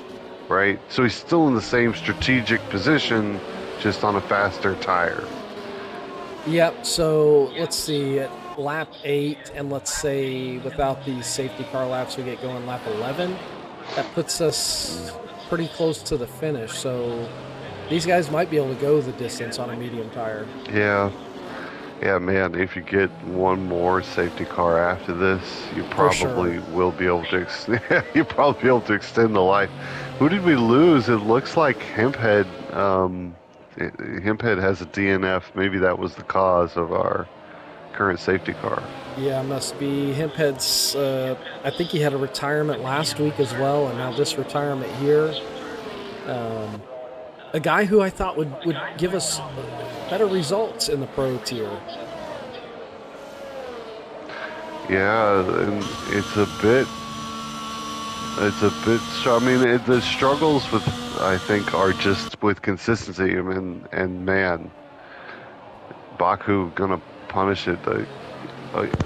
right? So he's still in the same strategic position, just on a faster tire. Yep, so let's see, at lap 8, and let's say without these safety car laps, we get going lap 11. That puts us pretty close to the finish, so these guys might be able to go the distance on a medium tire. Yeah, man, if you get one more safety car after this, you probably will be able to you'll probably be able to extend the life. Who did we lose? It looks like Hemphead. Hemphead has a DNF. Maybe that was the cause of our current safety car. Yeah, must be. Hemphead's, I think he had a retirement last week as well, and now this retirement here. A guy who I thought would give us better results in the pro tier. Yeah, and it's a bit. I mean, the struggles with, I think, are just with consistency. I mean, and man, Baku gonna punish it. You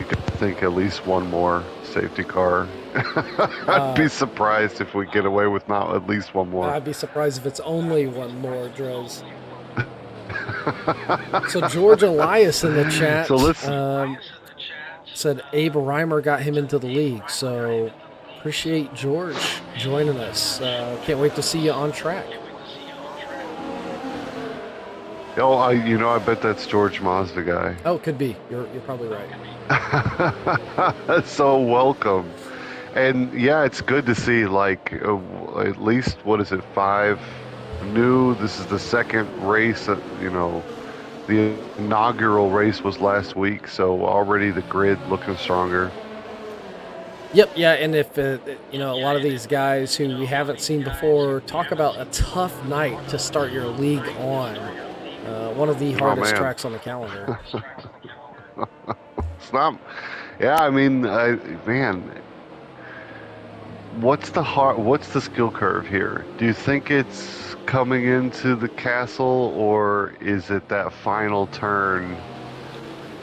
could think at least one more safety car. I'd be surprised if we get away with not at least one more. I'd be surprised if it's only one more, Droz. So George Elias in the chat said Abe Reimer got him into the league. So appreciate George joining us. Can't wait to see you on track. Oh, I bet that's George Mazda guy. Oh, could be. You're probably right. So welcome. And yeah, it's good to see, like, at least, 5 new. This is the second race that, the inaugural race was last week, so already the grid looking stronger. Yep, yeah, and if, a lot of these guys who we haven't seen before, talk about a tough night to start your league on. One of the hardest tracks on the calendar. It's not, yeah, I mean, man, what's the skill curve here? Do you think it's coming into the castle, or is it that final turn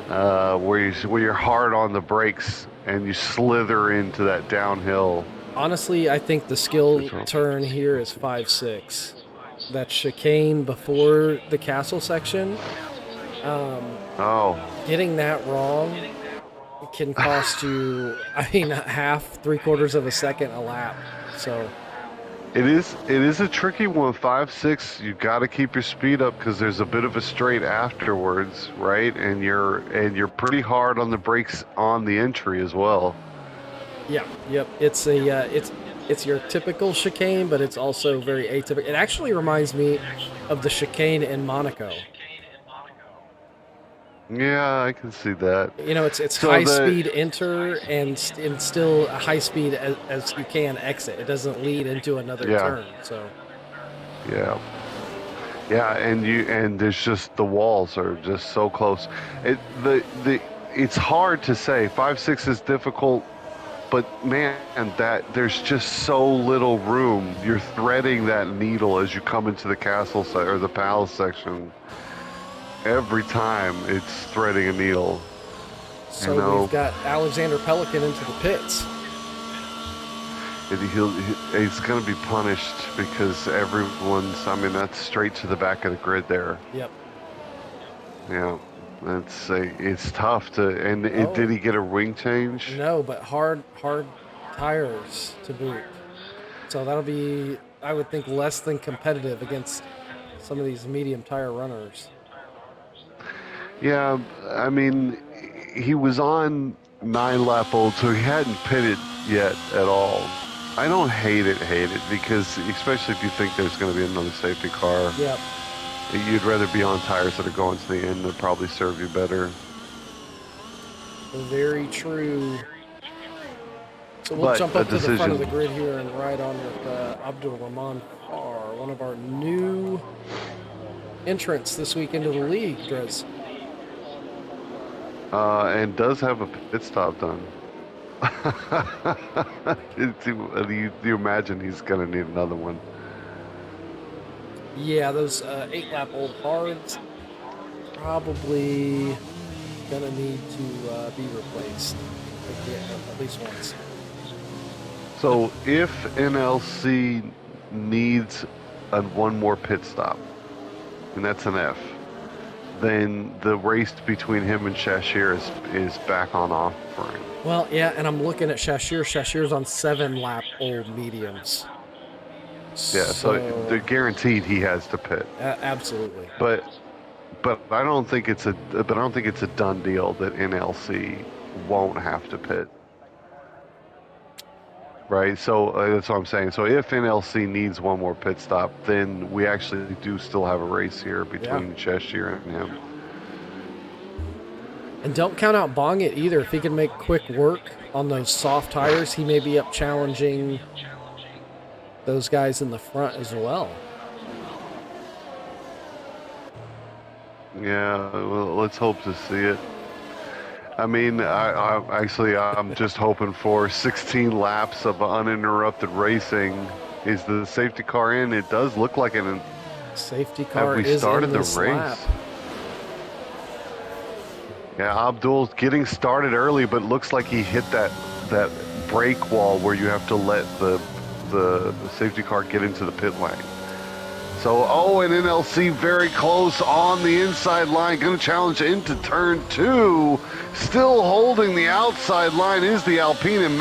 where you're hard on the brakes and you slither into that downhill? Honestly, I think the skill turn here is 5-6. That chicane before the castle section. Getting that wrong can cost you, half, 3/4 of a second a lap. So it is a tricky one. 5-6, you got to keep your speed up because there's a bit of a straight afterwards, right? And you're pretty hard on the brakes on the entry as well. Yeah, yep. It's your typical chicane, but it's also very atypical. It actually reminds me of the chicane in Monaco. Yeah, I can see that. It's so high speed enter and still a high speed as you can exit. It doesn't lead into another turn. So. Yeah. Yeah, and there's just the walls are just so close. It's hard to say. 5-6 is difficult. But man, that there's just so little room. You're threading that needle as you come into the castle or the palace section. every time it's threading a needle. So You know, we've got Alexander Pelican into the pits. he's going to be punished because everyone's. I mean, that's straight to the back of the grid there. Yep. Yeah, it's tough to. And Oh. did he get a wing change? No, but hard tires to boot. So that'll be, I would think, less than competitive against some of these medium tire runners. Yeah, I mean, he was on 9 lap old, so he hadn't pitted yet at all. I don't hate it because especially if you think there's going to be another safety car, Yep. you'd rather be on tires that are going to the end that probably serve you better. Very true. So we'll But jump a up to the front of the decision- grid here and ride on with Abdul Rahman Farr, one of our new entrants this week into the league, Drez. And does have a pit stop done. Do you imagine he's going to need another one? Yeah, those 8-lap-old hards probably gonna need to be replaced at least once. So if NLC needs one more pit stop, and that's an F, then the race between him and Shashir is back on offering. Well, yeah, and I'm looking at Shashir. Shashir's on 7-lap-old mediums. Yeah, so they're guaranteed he has to pit. Absolutely. But I don't think it's a done deal that NLC won't have to pit. Right, so that's what I'm saying. So if NLC needs one more pit stop, then we actually do still have a race here between Cheshire and him. And don't count out Bongit either. If he can make quick work on those soft tires, he may be up challenging those guys in the front as well. Yeah, well, let's hope to see it. I mean, I'm just hoping for 16 laps of uninterrupted racing. Is the safety car in? It does look like an safety car have we is started in the this race? lap. Yeah, Abdul's getting started early, but looks like he hit that brake wall where you have to let the safety car get into the pit lane. So, and NLC very close on the inside line, going to challenge into turn 2. Still holding the outside line is the Alpine, and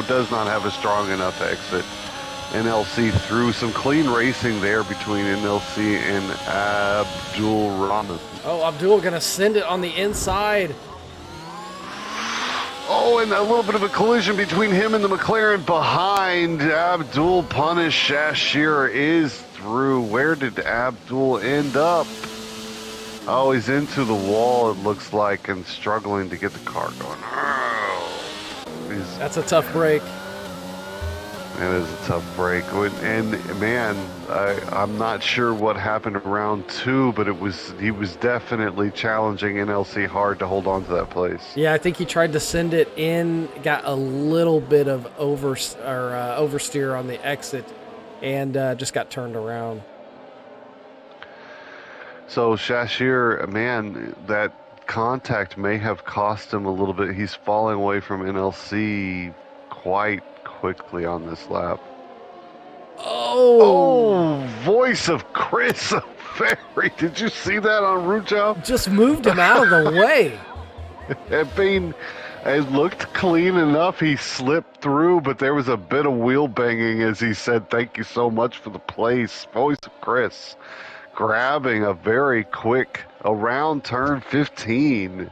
does not have a strong enough exit. NLC through some clean racing there between NLC and Abdul Rahman. Oh, Abdul going to send it on the inside. Oh, and a little bit of a collision between him and the McLaren behind. Abdul punished. Shashir is through. Where did Abdul end up? Oh, he's into the wall, it looks like, and struggling to get the car going. Oh, that's a tough break. That is a tough break. And man, I'm not sure what happened in round 2, but he was definitely challenging NLC hard to hold on to that place. Yeah, I think he tried to send it in, got a little bit of oversteer on the exit, and just got turned around. So Shashir, man, that contact may have cost him a little bit. He's falling away from NLC quite quickly on this lap. Oh, voice of Chris Ferry. Did you see that on route job? Just moved him out of the way. It looked clean enough. He slipped through, but there was a bit of wheel banging as he said, "Thank you so much for the place." Voice of Chris grabbing a very quick around turn 15.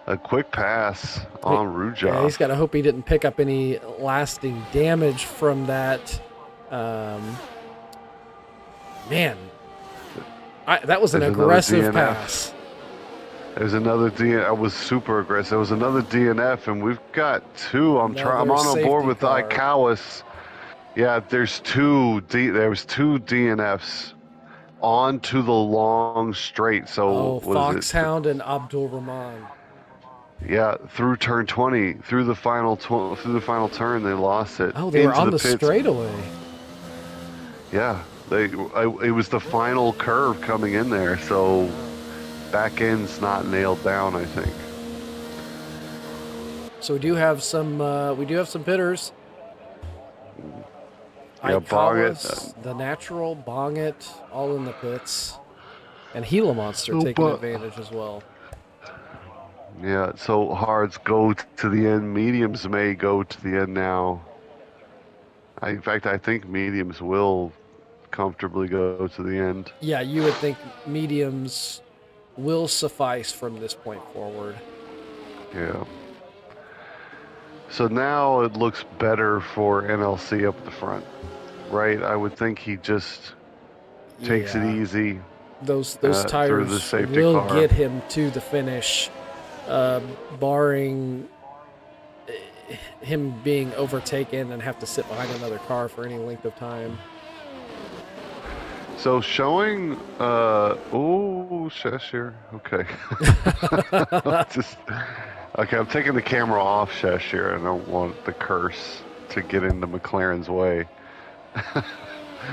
A quick pass on Ruja. Yeah, he's got to hope he didn't pick up any lasting damage from that. Man, that was an aggressive pass. There's another DNF. I was super aggressive. There was another DNF, and we've got 2. I'm on board with Icawas. Yeah, there's 2. There was 2 DNFs onto the long straight. So Foxhound and Abdul Rahman. Yeah, through turn 20, through the final turn, they lost it. Oh, they were on the straightaway. Yeah, it was the final curve coming in there. So back end's not nailed down, I think. So we do have some bidders. Yeah, Aikawa's, the Natural, Bongit, all in the pits. And Gila Monster taking advantage as well. Yeah, so hards go to the end. Mediums may go to the end now. In fact, I think mediums will comfortably go to the end. Yeah, you would think mediums will suffice from this point forward. Yeah. So now it looks better for NLC up the front, right? I would think he just takes it easy. Those through the tires safety will car. get him to the finish, barring him being overtaken and have to sit behind another car for any length of time. So showing, Cheshire. Okay. Okay, I'm taking the camera off Cheshire. I don't want the curse to get into McLaren's way.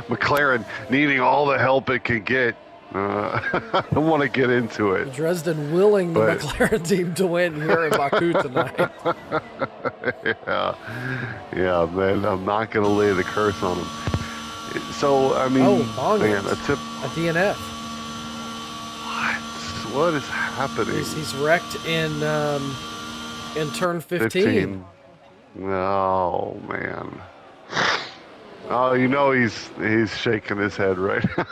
McLaren needing all the help it can get. I don't want to get into it. Dresden willing the McLaren team to win here in Baku tonight. Yeah, man, I'm not going to lay the curse on him. So, I mean, man, a DNF. What is happening? He's wrecked in turn 15. Oh, man. Oh, you know he's shaking his head right now.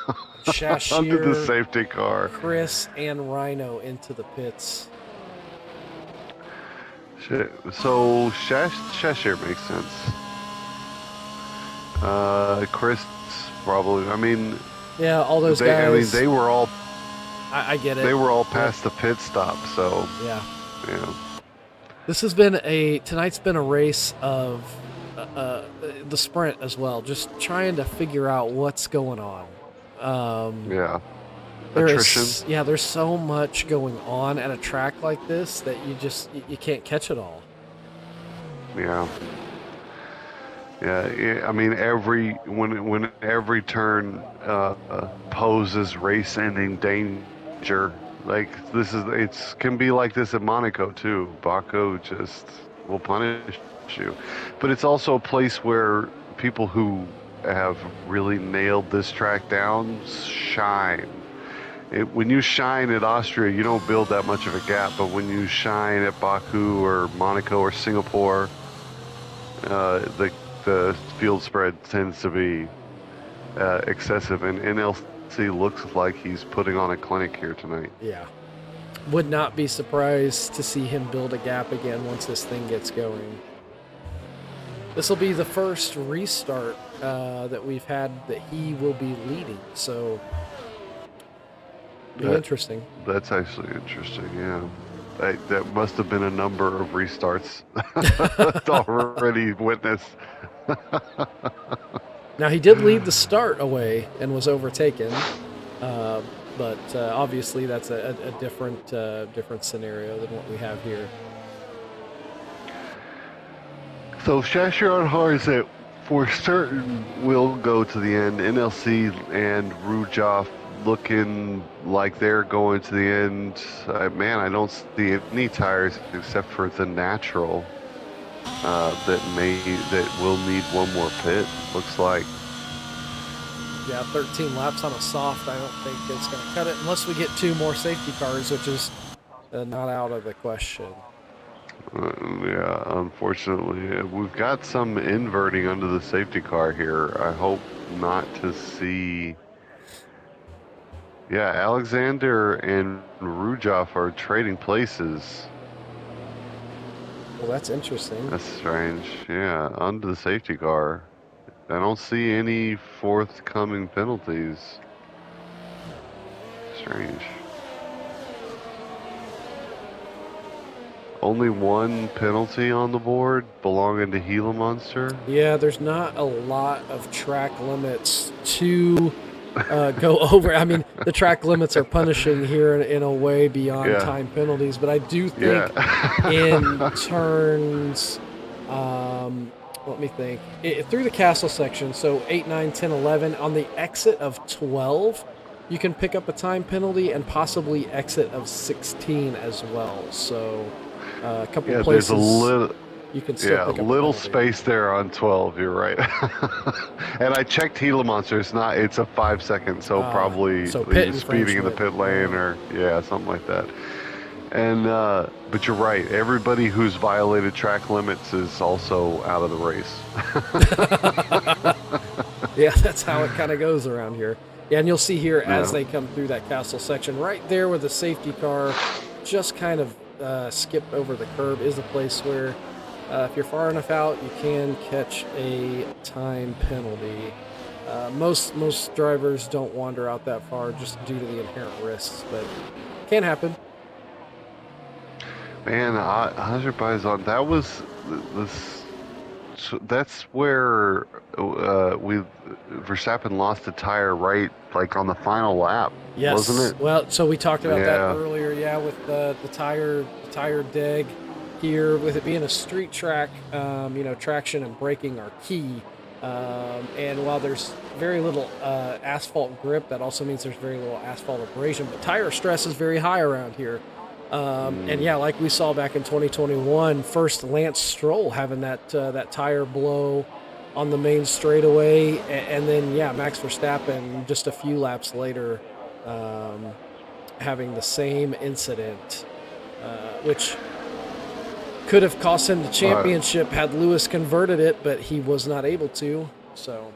Shashir, under the safety car. Chris and Rhino into the pits. Shit. So Cheshire makes sense. Chris probably. I mean, yeah, all those guys. I mean, they were all. I get it. They were all past the pit stop, so yeah. This has been tonight's been a race of the sprint as well, just trying to figure out what's going on. Attrition. There's so much going on at a track like this that you can't catch it all. Yeah. I mean, when every turn poses race-ending danger, like it can be like this at Monaco too. Baku just will punish you, but it's also a place where people who have really nailed this track down shine. When you shine at Austria, you don't build that much of a gap, but when you shine at Baku or Monaco or Singapore, the field spread tends to be excessive, and NLC looks like he's putting on a clinic here tonight. Yeah. Would not be surprised to see him build a gap again once this thing gets going. This will be the first restart that we've had that he will be leading, so interesting. That's actually interesting, yeah. That must have been a number of restarts already witnessed. Now, he did lead the start away and was overtaken, but obviously that's a different scenario than what we have here. So Cheshire on hards that for certain will go to the end. NLC and Rujoff looking like they're going to the end. Man, I don't see any tires except for the natural that will need one more pit. Looks like. Yeah, 13 laps on a soft. I don't think it's going to cut it unless we get 2 more safety cars, which is not out of the question. Yeah, unfortunately. We've got some inverting under the safety car here. I hope not to see... Yeah, Alexander and Rujoff are trading places. Well, that's interesting. That's strange. Yeah, under the safety car. I don't see any forthcoming penalties. Strange. Only one penalty on the board belonging to Gila Monster? Yeah, there's not a lot of track limits to go over. I mean, the track limits are punishing here in a way beyond time penalties, but I do think in turns, let me think, through the castle section, so 8, 9, 10, 11, on the exit of 12, you can pick up a time penalty and possibly exit of 16 as well. So a couple Yeah, places there's a little. you can still Yeah, pick up little a penalty. space there on 12. You're right. And I checked Gila Monster. It's a 5 second, so probably so he pit was speeding in the pit lane or something like that. And but you're right. Everybody who's violated track limits is also out of the race. Yeah, that's how it kind of goes around here. Yeah, and you'll see here as Yeah. they come through that castle section, right there where the safety car just kind of skipped over the curb is a place where if you're far enough out, you can catch a time penalty. Most drivers don't wander out that far just due to the inherent risks, but can happen. Man, Azerbaijan, that was this. That's where Verstappen lost a tire right, like on the final lap, Yes. wasn't it? Well, so we talked about that Yeah. earlier. Yeah, with the tire deg here, with it being a street track, traction and braking are key. And while there's very little asphalt grip, that also means there's very little asphalt abrasion. But tire stress is very high around here. And yeah, like we saw back in 2021, first Lance Stroll having that tire blow on the main straightaway, and then yeah, Max Verstappen just a few laps later having the same incident, which could have cost him the championship had Lewis converted it, but he was not able to. So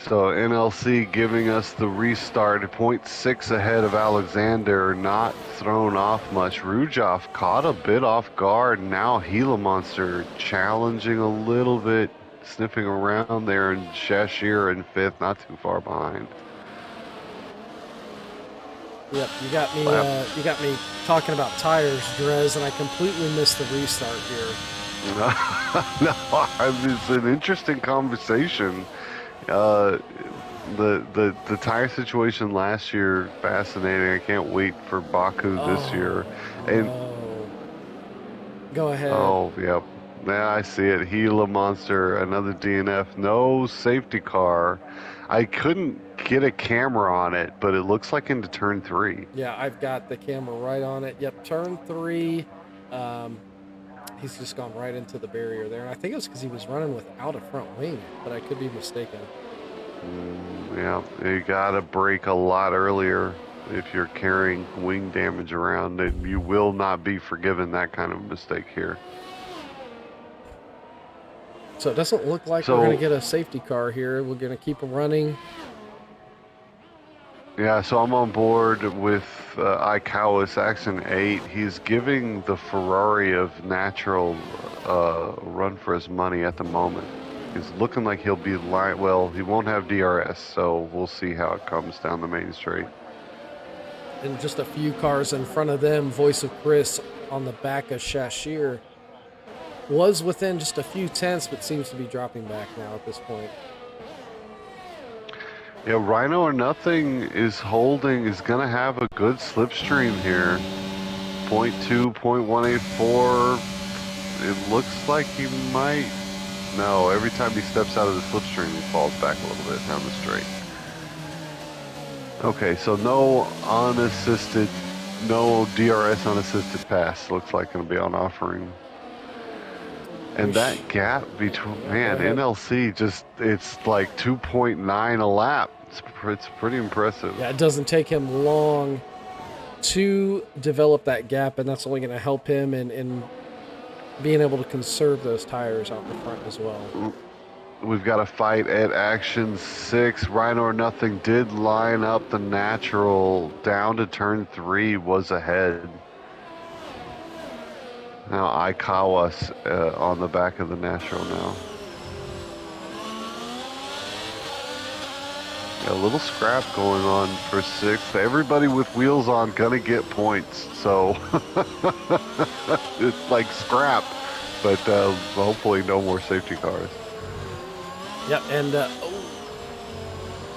NLC giving us the restart, 0.6 ahead of Alexander, not thrown off much. Rujov caught a bit off guard. Now Gila Monster challenging a little bit, sniffing around there, and Shashir in 5th, not too far behind. yep, you got me talking about tires, Drez, and I completely missed the restart here. No, it's an interesting conversation. The tire situation last year, fascinating. I can't wait for Baku this year. And go ahead. oh, yep. Now I see it. Gila Monster, another DNF, no safety car. I couldn't get a camera on it, but it looks like into turn 3. Yeah, I've got the camera right on it. Yep, turn 3. He's just gone right into the barrier there. And I think it was because he was running without a front wing, but I could be mistaken. Yeah, you gotta brake a lot earlier if you're carrying wing damage around. And you will not be forgiven that kind of mistake here. So it doesn't look like we're going to get a safety car here. We're going to keep running. Yeah, so I'm on board with Icao's Action 8. He's giving the Ferrari of Natural run for his money at the moment. He's looking like he'll be well, he won't have DRS, so we'll see how it comes down the main straight. And just a few cars in front of them, Voice of Chris on the back of Shashir was within just a few tenths, but seems to be dropping back now at this point. Yeah, Rhino or Nothing is going to have a good slipstream here. 0.2, 0.184. It looks like he might. No, every time he steps out of the slipstream, he falls back a little bit down the straight. Okay, so no DRS unassisted pass. Looks like going to be on offering. And that gap between, NLC it's like 2.9 a lap. It's pretty impressive. Yeah, it doesn't take him long to develop that gap, and that's only going to help him in being able to conserve those tires out the front as well. We've got a fight at Action 6. Rhino or Nothing did line up the Natural down to turn 3, was ahead. Now Icao's on the back of the Natural now. A little scrap going on for 6th. Everybody with wheels on gonna get points, so it's like scrap, but hopefully no more safety cars. Yep, and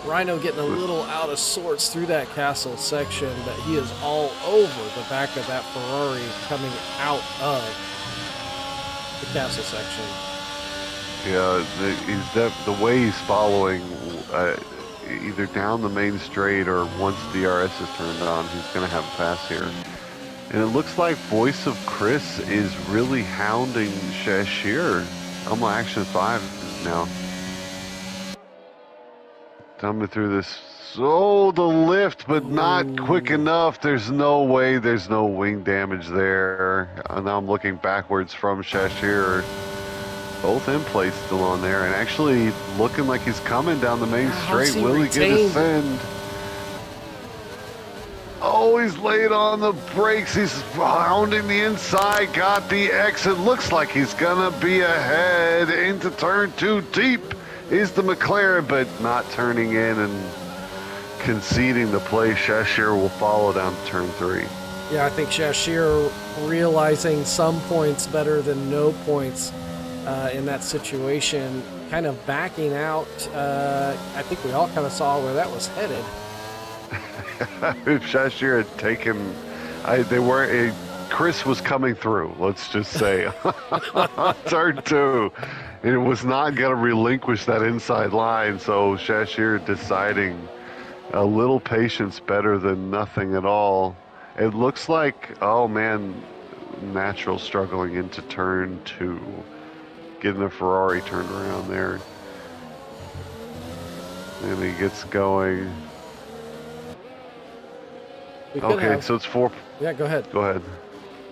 Rhino getting a little out of sorts through that castle section, but he is all over the back of that Ferrari coming out of the castle section. Yeah, the way he's following, either down the main straight or once DRS is turned on, he's going to have a pass here. And it looks like Voice of Chris is really hounding Shashir. I'm on Action 5 now. Coming through this. Oh, the lift, but not quick enough. There's no way. There's no wing damage there. Now I'm looking backwards from Shashir. Both in place still on there, and actually looking like he's coming down the main straight. Will he get a send? Oh, he's laid on the brakes. He's rounding the inside. Got the exit. Looks like he's gonna be ahead into turn 2. Deep is the McLaren, but not turning in and conceding the play. Shashir will follow down to turn 3. Yeah, I think Shashir realizing some points better than no points in that situation, kind of backing out. I think we all kind of saw where that was headed. If Shashir had taken, Chris was coming through, let's just say, turn 2. It was not going to relinquish that inside line, so Shashir deciding a little patience better than nothing at all. It looks like, oh man, Natural struggling into turn 2. Getting the Ferrari turned around there. And he gets going. Okay, so it's 4. Yeah, go ahead. Go ahead.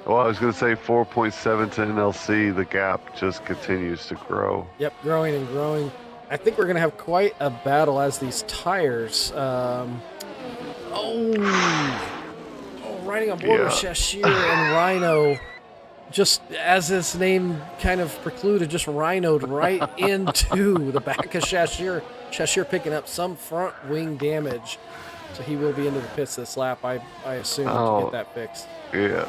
Well, I was going to say 4.7 to NLC. The gap just continues to grow. Yep, growing and growing. I think we're going to have quite a battle as these tires. Riding on board with Shashir and Rhino. Just as his name kind of precluded, just rhinoed right into the back of Shashir. Shashir picking up some front wing damage. So he will be into the pits this lap, I assume, to get that fixed. Yeah.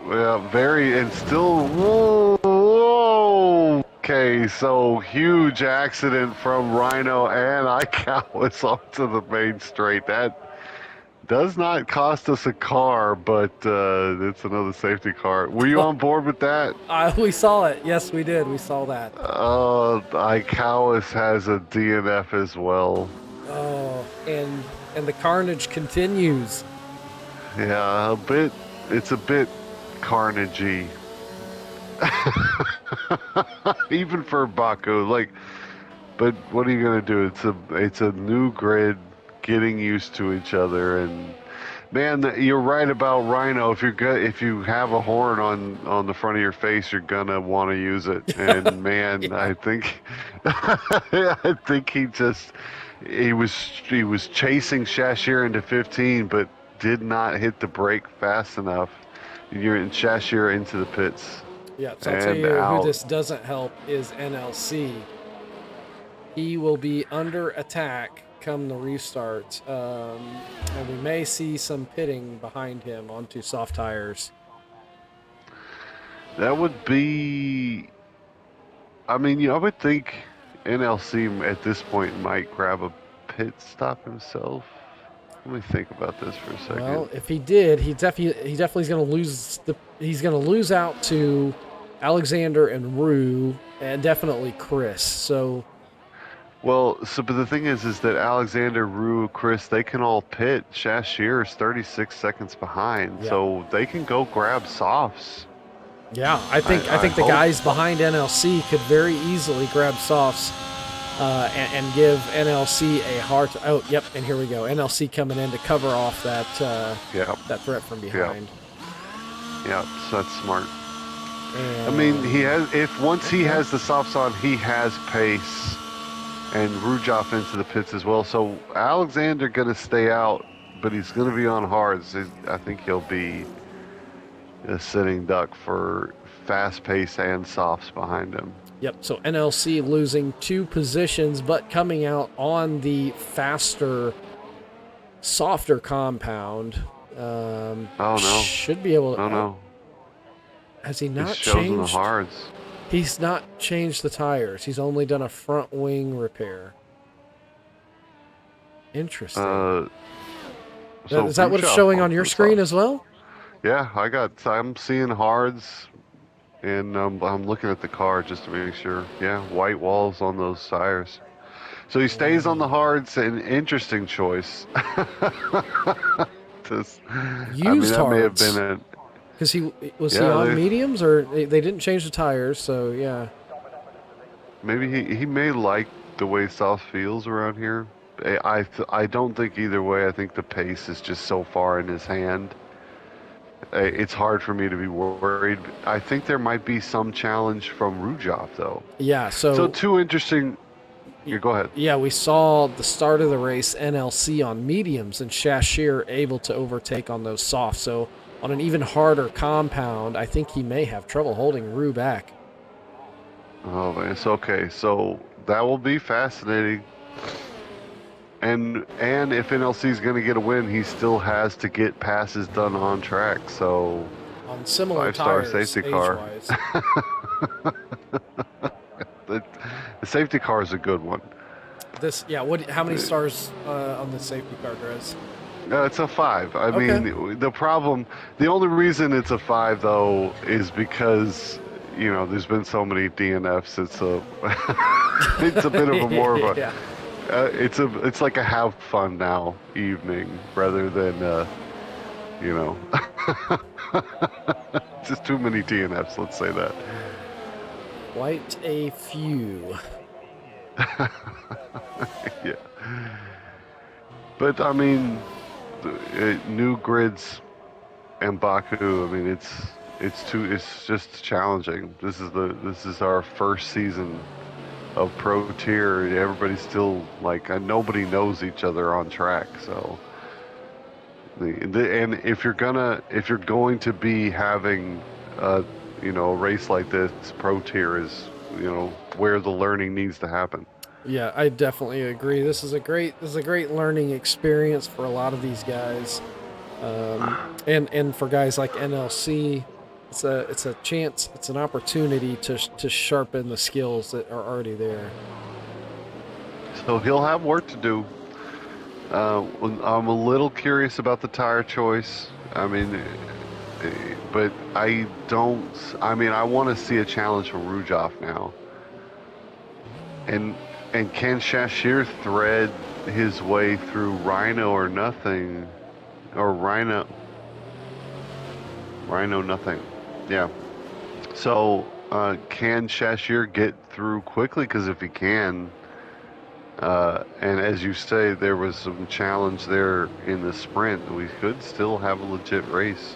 Well, very, and still, whoa. Okay, so huge accident from Rhino and Icalis onto the main straight. That does not cost us a car, but it's another safety car. Were you on board with that? We saw it. Yes, we did. We saw that. Icalis has a DNF as well. Oh, and the carnage continues. Yeah, it's a bit carnagey. Even for Baku, but what are you gonna do? It's a new grid, getting used to each other, and man, you're right about Rhino. If you have a horn on the front of your face, you're gonna want to use it. And man, yeah. I think he was chasing Shashir into 15, but did not hit the brake fast enough. You're in Shashir into the pits. Yeah, so I'll tell you who this doesn't help is NLC. He will be under attack come the restart, and we may see some pitting behind him onto soft tires. That would be, I mean, I would think NLC at this point might grab a pit stop himself. Let me think about this for a second. Well, if he did, he definitely is going to lose he's going to lose out to Alexander and Rue, and definitely Chris. So. Well, but the thing is that Alexander, Rue, Chris, they can all pit. Shashir is 36 seconds behind, so they can go grab softs. Yeah, I think the guys behind NLC could very easily grab softs and give NLC a hard. Oh, yep, and here we go. NLC coming in to cover off that that threat from behind. Yeah, so that's smart. And, I mean, once he has the softs on, he has pace. And Rujov into the pits as well. So Alexander going to stay out, but he's going to be on hards. I think he'll be a sitting duck for fast pace and softs behind him. Yep. So NLC losing 2 positions, but coming out on the faster, softer compound. Oh no! Should be able to. Oh no! Has he not changed the changed? hards. He's not changed the tires. He's only done a front wing repair. Interesting. So is that what it's showing on your screen as well? Yeah, I'm seeing hards, and I'm looking at the car just to make sure. Yeah, white walls on those tires. So he stays on the hards. An interesting choice. Used that may have hards. been a Because he Yeah, on they- mediums, or they didn't change the tires, so yeah. maybe he may like the way South feels around here. I don't think either way. I think the pace is just so far in his hand. It's hard for me to be worried. I think there might be some challenge from Rujov though. Yeah, So two interesting. You go ahead. yeah, we saw the start of the race NLC on mediums and Shashir able to overtake on those softs. So on an even harder compound, I think he may have trouble holding Rue back. Oh, it's okay. So that will be fascinating. And if NLC is going to get a win, he still has to get passes done on track. So On similar 5-star tires, safety car. age-wise. the safety car is a good one. How many stars on the safety car, Drez? It's a 5. I Okay. mean, the only reason it's a 5 though is because there's been so many DNFs. It's a bit of a more of a. Yeah. It's like a have fun now evening rather than just too many DNFs. Let's say that. Quite a few. Yeah. But I mean, new grids and Baku. I mean, it's just challenging. This is our first season of Pro Tier. Everybody's still nobody knows each other on track. So, and if you're going to be having a race like this, Pro Tier is where the learning needs to happen. Yeah, I definitely agree. This is a great learning experience for a lot of these guys, and for guys like NLC, it's a chance, it's an opportunity to sharpen the skills that are already there. So he'll have work to do. I'm a little curious about the tire choice. I mean, but I don't. I mean, I want to see a challenge from Rujov now. And can Shashir thread his way through Rhino or nothing? Or Rhino nothing. Yeah. So can Shashir get through quickly? Because if he can, and as you say, there was some challenge there in the sprint, we could still have a legit race.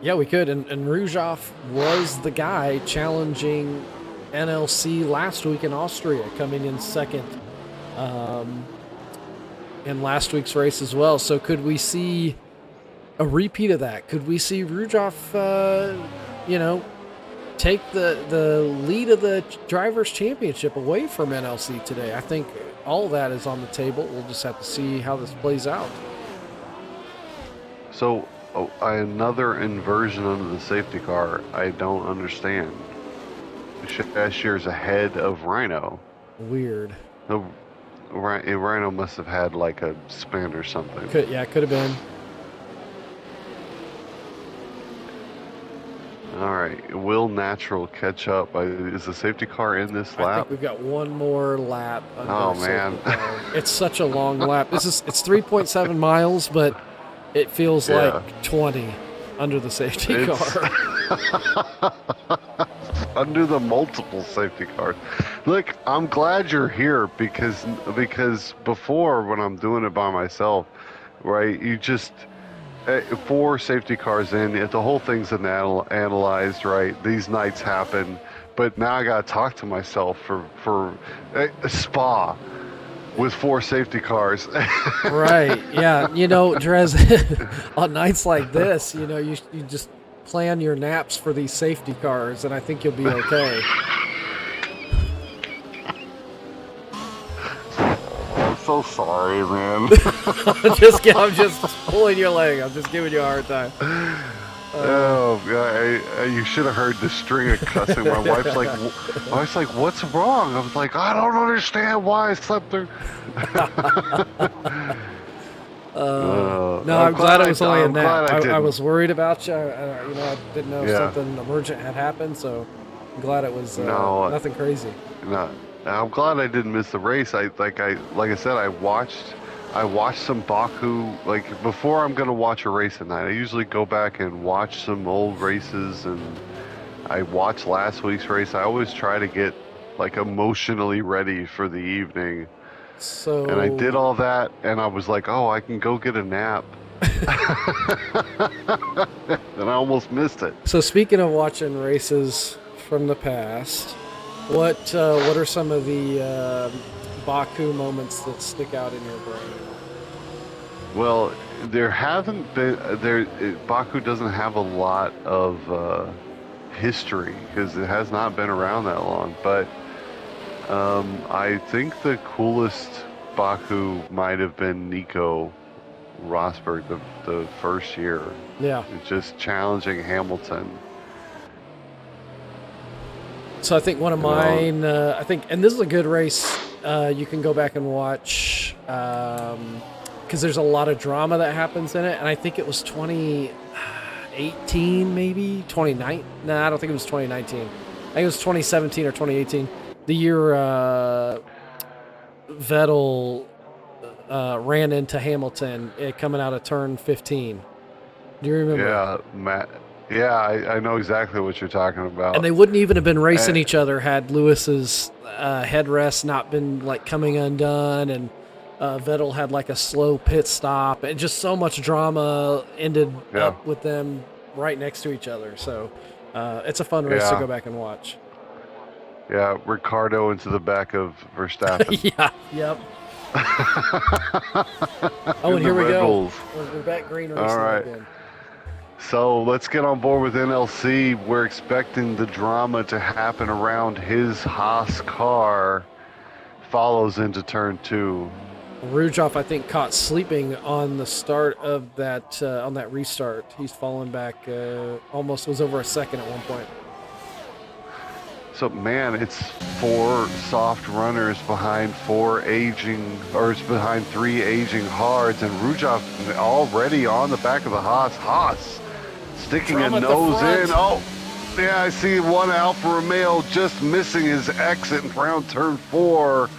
Yeah, we could, and Rujov was the guy challenging NLC last week in Austria, coming in second in last week's race as well. So could we see a repeat of that? Could we see Rujov, take the lead of the Drivers' Championship away from NLC today? I think all that is on the table. We'll just have to see how this plays out. So another inversion under the safety car, I don't understand. Shashir's ahead of Rhino. Weird. Rhino must have had like a spin or something. Could have been. All right, will Natural catch up? Is the safety car in this I lap? think we've got one more lap. Under Oh, the safety man. car. It's such a long lap. It's 3.7 miles, but it feels Yeah. like 20 under the safety It's- car. Under the multiple safety cars. Look, I'm glad you're here because before, when I'm doing it by myself, right, you just 4 safety cars in, the whole thing's analyzed, right? These nights happen, but now I gotta talk to myself for a spa with 4 safety cars. Right. Yeah. Drez, on nights like this, you just plan your naps for these safety cars, and I think you'll be okay. I'm so sorry, man. I'm just pulling your leg. I'm just giving you a hard time. Oh, yeah, you should have heard the string of cussing. My wife's like, what's wrong? I was like, I don't understand why I slept through. No, I'm glad it was only a I'm glad nap. I I didn't. was worried about you. I didn't know if Yeah. something emergent had happened, so I'm glad it was No, nothing crazy. I'm glad I didn't miss the race. Like I said, I watched some Baku. Like before, I'm gonna watch a race at night. I usually go back and watch some old races, and I watched last week's race. I always try to get like emotionally ready for the evening, and I did So all that, and I was like, oh, I can go get a nap, and I almost missed it. So speaking of watching races from the past, what are some of the Baku moments that stick out in your brain? Well, there haven't been Baku doesn't have a lot of history because it has not been around that long. But I think the coolest Baku might have been Nico Rosberg the first year. Yeah. Just challenging Hamilton. So I think one of mine, I think, and this is a good race. You can go back and watch because there's a lot of drama that happens in it. And I think it was 2018, maybe 2019. No, I don't think it was 2019. I think it was 2017 or 2018. The year Vettel ran into Hamilton coming out of turn 15. Do you remember? Yeah, Matt. Yeah, I know exactly what you're talking about. And they wouldn't even have been racing each other had Lewis's headrest not been like coming undone, and Vettel had like a slow pit stop, and just so much drama ended up with them right next to each other. So it's a fun race to go back and watch. Yeah, Ricardo into the back of Verstappen. Yeah. Yep. Oh, and here we go. Bulls. We're back green racing All right. again. So let's get on board with NLC. We're expecting the drama to happen around his Haas car. Follows into turn 2. Rujoff, I think, caught sleeping on the start of that on that restart. He's fallen back almost was over a second at one point. So man, it's 4 soft runners behind 3 aging hards, and Rujoff already on the back of the Haas. Haas sticking a nose in. Oh, yeah, I see one Alfa Romeo just missing his exit around turn 4,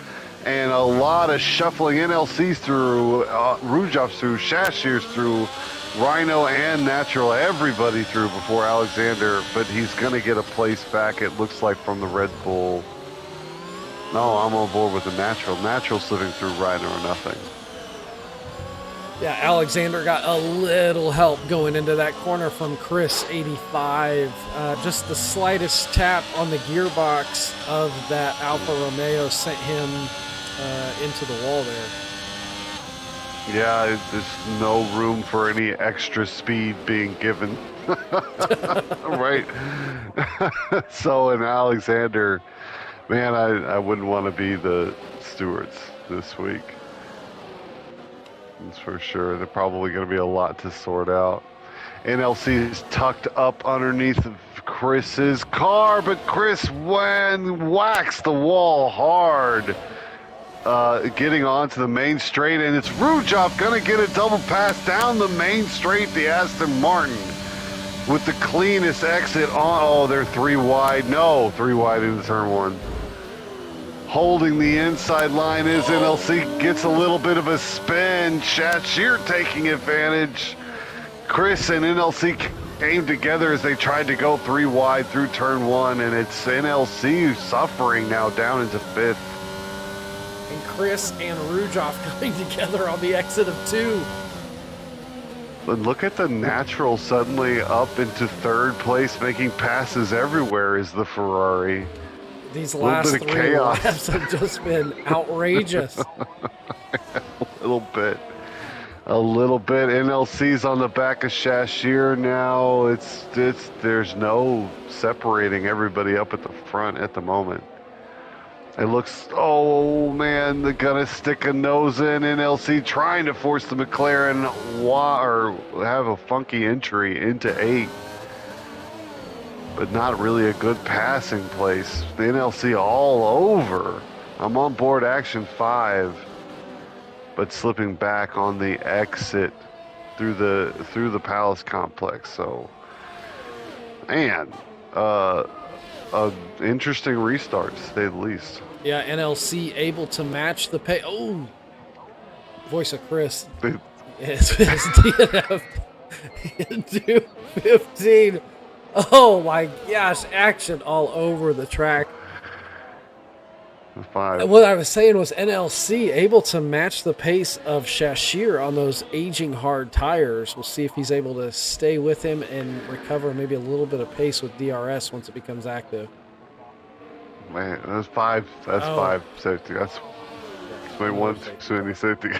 and a lot of shuffling. NLC's through, Rujoff's through, Shashir's through, Rhino and Natural, everybody through before Alexander, but he's going to get a place back, it looks like, from the Red Bull. No, I'm on board with the Natural. Natural slipping through Rhino or nothing. Yeah, Alexander got a little help going into that corner from Chris, 85. Just the slightest tap on the gearbox of that Alfa Romeo sent him into the wall there. Yeah, there's no room for any extra speed being given. Right? So, in Alexander, man, I wouldn't want to be the stewards this week. That's for sure. There's probably going to be a lot to sort out. NLC is tucked up underneath Chris's car, but Chris whacks the wall hard. Getting onto the main straight, and it's Rujoff gonna get a double pass down the main straight, the Aston Martin, with the cleanest exit on. Oh, they're 3 wide. No, 3 wide into turn 1. Holding the inside line is NLC, gets a little bit of a spin. Shashir taking advantage. Chris and NLC came together as they tried to go 3 wide through turn 1, and it's NLC suffering now down into 5th. And Chris and Rujoff coming together on the exit of 2. But look at the Natural suddenly up into 3rd place, making passes everywhere is the Ferrari. These last 3 laps have just been outrageous. A little bit. NLC's on the back of Shashir now. There's no separating everybody up at the front at the moment. It looks, oh man, they're gonna stick a nose in. NLC trying to force the McLaren or have a funky entry into 8. But not really a good passing place. The NLC all over. I'm on board action 5, but slipping back on the exit through the Palace complex. So, man, a interesting restart, to say the least. Yeah, NLC able to match the pay. Oh, voice of Chris They, is DNF into 15. Oh my gosh, action all over the track. 5. What I was saying was NLC able to match the pace of Shashir on those aging hard tires. We'll see if he's able to stay with him and recover maybe a little bit of pace with DRS once it becomes active. Man, that's 5. That's Oh. 5 safety. That's my one too many safety.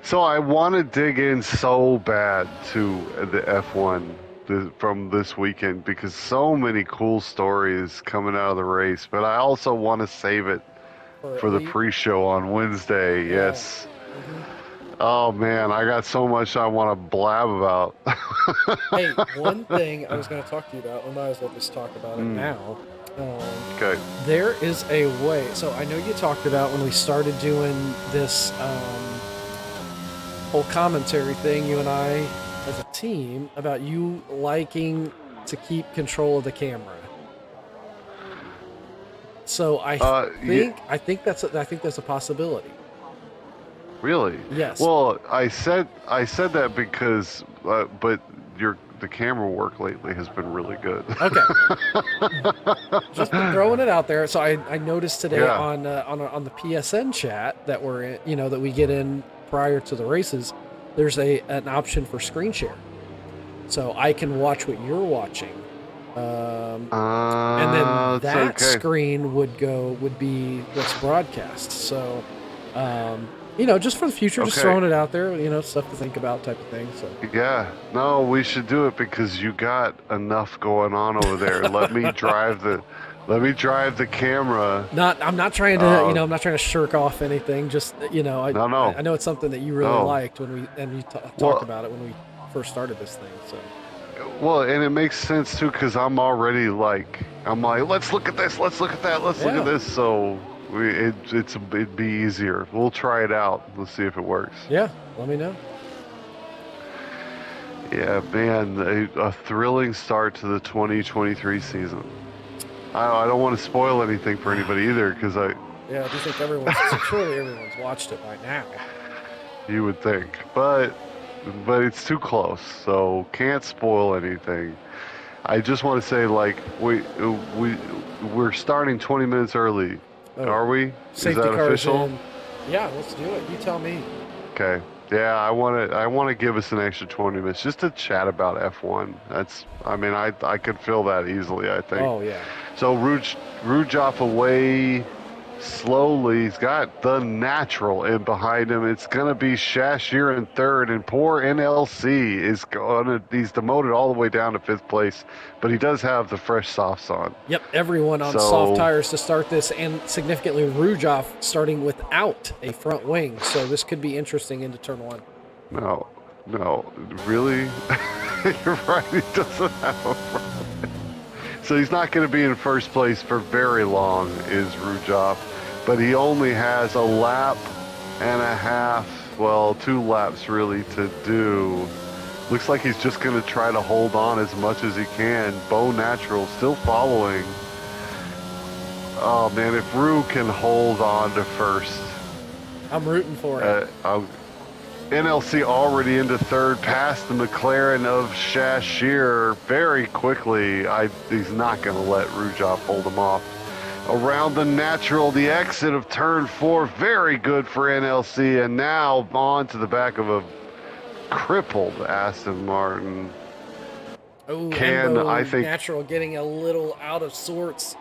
So I want to dig in so bad to the F1 from this weekend because so many cool stories coming out of the race, but I also want to save it for the pre-show on Wednesday. Yeah. Yes. Oh man, I got so much I want to blab about. Hey, one thing I was going to talk to you about, we might as well just talk about it now. Okay. There is a way. So I know you talked about when we started doing this whole commentary thing, you and I as a team, about you liking to keep control of the camera. So I think that's a possibility. Really? Yes. Well, I said that because, but the camera work lately has been really good. Okay. Just throwing it out there. So I noticed today Yeah. on the PSN chat that we're in, you know, that we get in prior to the races, there's an option for screen share, so I can watch what you're watching, and then that screen would be what's broadcast. So, you know, just for the future, just throwing it out there, you know, stuff to think about, type of thing. So yeah, no, we should do it because you got enough going on over there. Let me drive the camera. I'm not trying to, I'm not trying to shirk off anything. Just, you know, I know it's something that you really liked when we talked about it when we first started this thing. So. Well, and it makes sense too because I'm already like, let's look at this, let's look at that, let's look at this. So it'd be easier. We'll try it out. Let's see if it works. Yeah, let me know. Yeah, man, a thrilling start to the 2023 season. I don't want to spoil anything for anybody either, because I do think surely everyone's watched it by now. You would think, but it's too close, so can't spoil anything. I just want to say, like, we're starting 20 minutes early. Oh. Are we? Safety Is that cars official? in. Yeah, let's do it. You tell me. Okay. Yeah, I want to give us an extra 20 minutes just to chat about F1. I could fill that easily, I think. Oh yeah. So Rudolph away slowly. He's got the natural in behind him. It's going to be Shashir in third, and poor NLC he's demoted all the way down to 5th place, but he does have the fresh softs on. Yep, everyone on soft tires to start this, and significantly Rudolph starting without a front wing, so this could be interesting into turn 1. No, really? You're right, he doesn't have a front wing. So he's not going to be in first place for very long, is Rudolph. But he only has a lap and a half, 2 laps really to do. Looks like he's just going to try to hold on as much as he can. Bo Natural still following. Oh man, if Rue can hold on to first. I'm rooting for it. NLC already into third, past the McLaren of Shashir very quickly. He's not going to let Rudolph hold him off. Around the natural, the exit of turn 4, very good for NLC, and now on to the back of a crippled Aston Martin. Oh, I think Natural getting a little out of sorts.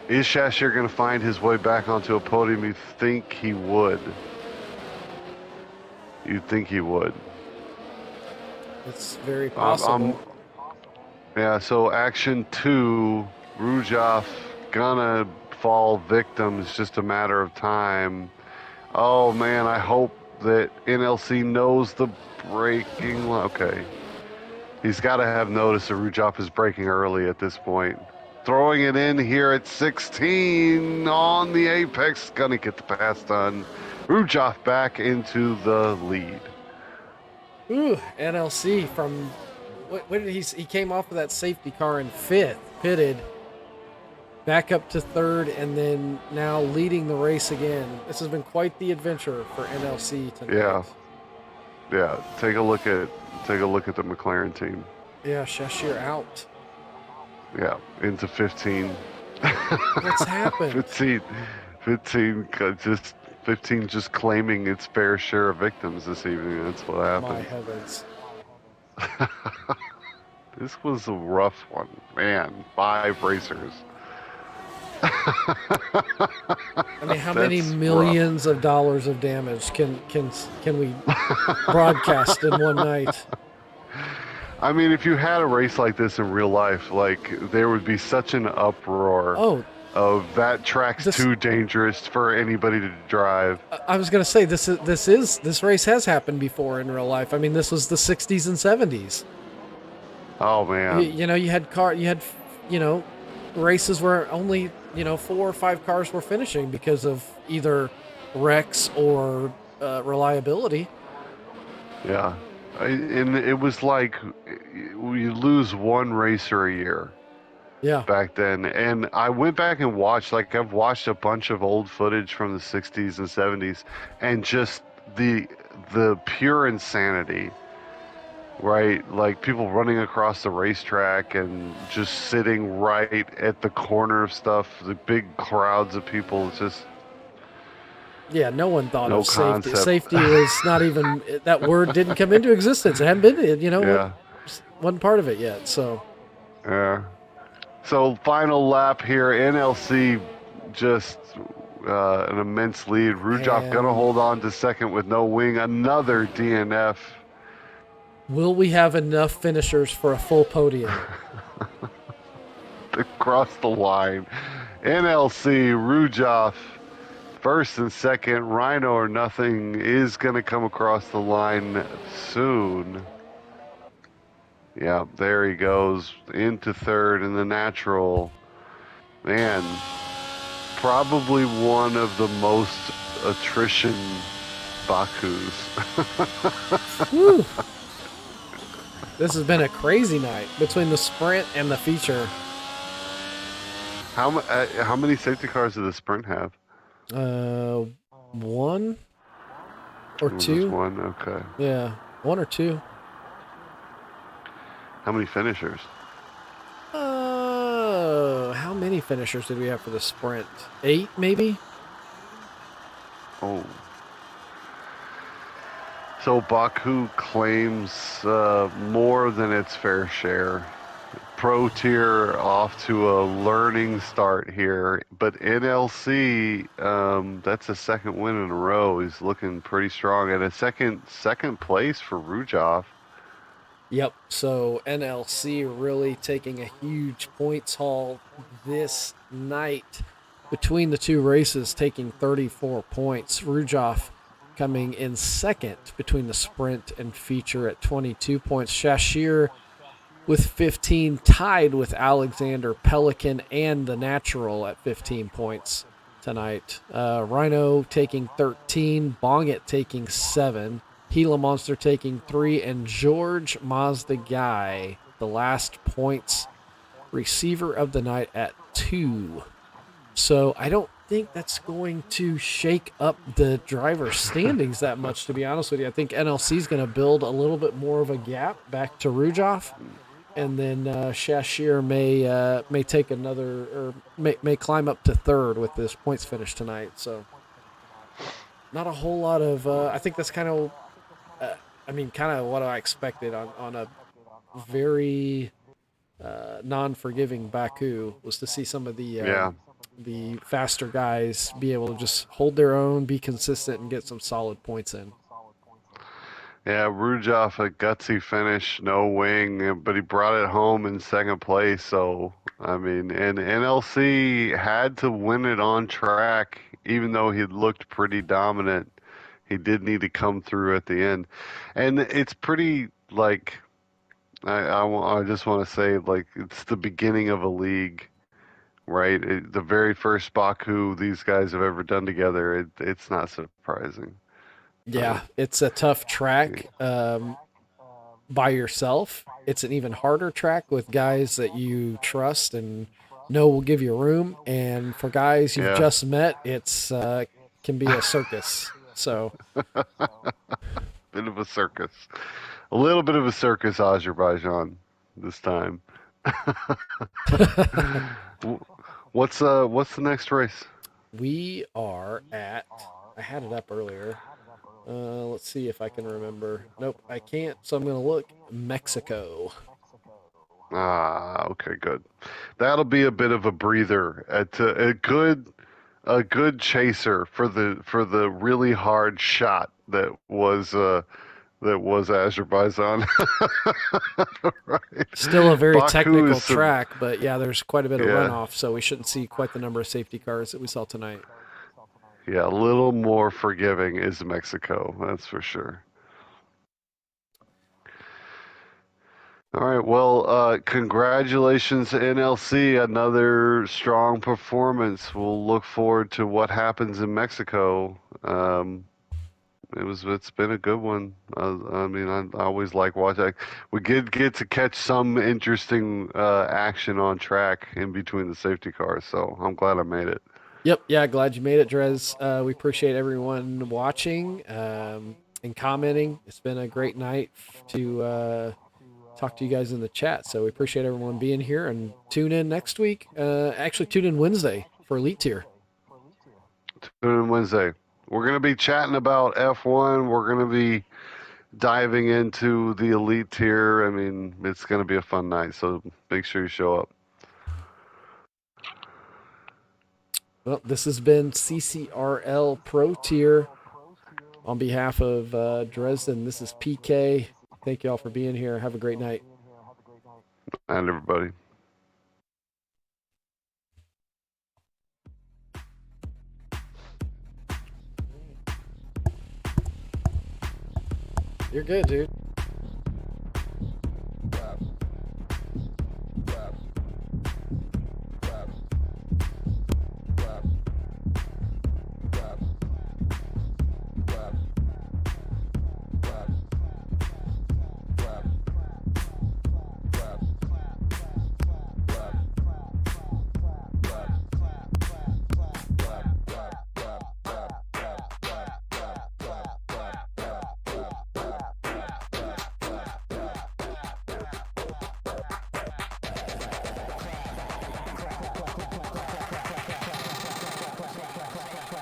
Is Shashir going to find his way back onto a podium? You think he would? You'd think he would. It's very possible. Yeah, so action 2, Rudolph gonna fall victim. It's just a matter of time. Oh man, I hope that NLC knows the braking. Okay. He's got to have noticed that Rudolph is braking early at this point. Throwing it in here at 16 on the apex. Gonna get the pass done. Rudolph back into the lead. Ooh, NLC from what did he came off of that safety car in fifth, pitted, back up to third, and then now leading the race again. This has been quite the adventure for NLC tonight. Yeah. Take a look at the McLaren team. Yeah, Shashir out. Yeah, into 15. What's happened? 15 just claiming its fair share of victims this evening. That's what happened. My heavens. This was a rough one, man. 5 racers. I mean, how many millions of dollars of damage can we broadcast in one night? I mean, if you had a race like this in real life, like, there would be such an uproar of that track's too dangerous for anybody to drive. I was going to say this race has happened before in real life. I mean, this was the 60s and 70s. Oh man. You had races where only 4 or 5 cars were finishing because of either wrecks or reliability. Yeah. And it was like we lose one racer a year. Yeah. Back then, and I went back and watched. Like, I've watched a bunch of old footage from the '60s and '70s, and just the pure insanity. Right, like people running across the racetrack and just sitting right at the corner of stuff. The big crowds of people. It's just. Yeah, no one thought of safety. Concept. Safety was not even, that word didn't come into existence. It hadn't been, wasn't part of it yet. So. Yeah. So final lap here. NLC just an immense lead. Rujov gonna hold on to second with no wing. Another DNF. Will we have enough finishers for a full podium? Across the line. NLC, Rujov. First and second, Rhino or nothing is going to come across the line soon. Yeah, there he goes into third in the natural. Man, probably one of the most attrition Bakus. This has been a crazy night between the sprint and the feature. How many safety cars did the sprint have? 1 or 2. Just 1, okay. Yeah, 1 or 2. How many finishers? How many finishers did we have for the sprint? 8, maybe? Oh. So Baku claims more than its fair share. Pro tier off to a learning start here, but NLC, that's a second win in a row. He's looking pretty strong, and a second place for Rujov. Yep. So NLC really taking a huge points haul this night between the two races, taking 34 points. Rujov coming in second between the sprint and feature at 22 points. Shashir with 15, tied with Alexander Pelican and the Natural at 15 points tonight. Rhino taking 13, Bongit taking 7, Gila Monster taking 3, and George Mazda Guy, the last points receiver of the night, at 2. So I don't think that's going to shake up the driver standings that much, to be honest with you. I think NLC is going to build a little bit more of a gap back to Rujov. And then Shashir may take another, or may climb up to third with this points finish tonight. So not a whole lot of. I think that's kind of, kind of what I expected on a very non-forgiving Baku, was to see some of the faster guys be able to just hold their own, be consistent, and get some solid points in. Yeah, Rujov, a gutsy finish, no wing, but he brought it home in second place. So, I mean, and NLC had to win it on track, even though he looked pretty dominant. He did need to come through at the end. And it's pretty, like, I just want to say, like, it's the beginning of a league, right? The very first Baku these guys have ever done together, it's not surprising. Yeah, it's a tough track, by yourself, it's an even harder track with guys that you trust and know will give you room. And for guys you've Yeah. just met, it's can be a circus. So Bit of a circus. A little bit of a circus, Azerbaijan, this time. What's the next race? we are at. I had it up earlier. Let's see if I can remember. Nope, I can't. So I'm gonna look. Mexico. Ah, okay, good. That'll be a bit of a breather. A good chaser for the really hard shot that was Azerbaijan. Right. Still a very Baku technical is some, track, but yeah, there's quite a bit of yeah, runoff, so we shouldn't see quite the number of safety cars that we saw tonight. yeah, a little more forgiving is Mexico, that's for sure. All right, well, congratulations, NLC, another strong performance. We'll look forward to what happens in Mexico. It's been a good one. I mean, I always like watching. We did get to catch some interesting action on track in between the safety cars, so I'm glad I made it. Yep, yeah, glad you made it, Drez. We appreciate everyone watching and commenting. It's been a great night to talk to you guys in the chat. So we appreciate everyone being here and tune in next week. Actually, tune in Wednesday for Elite Tier. Tune in Wednesday. We're going to be chatting about F1. We're going to be diving into the Elite Tier. I mean, it's going to be a fun night, so make sure you show up. Well, this has been CCRL Pro Tier. On behalf of Dresden, this is PK. Thank you all for being here. Have a great night. And everybody. You're good, dude.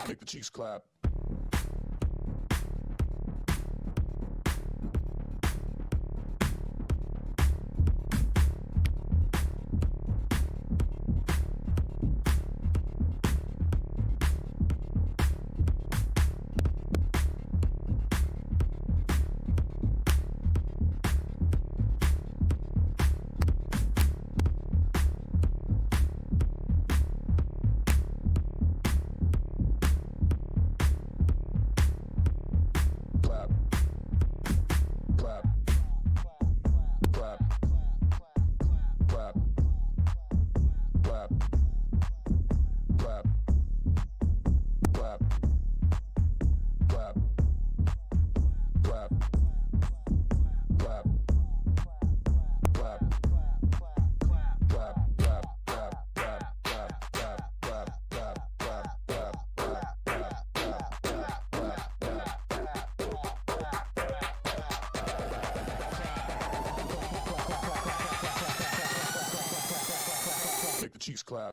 Make the cheeks clap. Make the cheeks clap.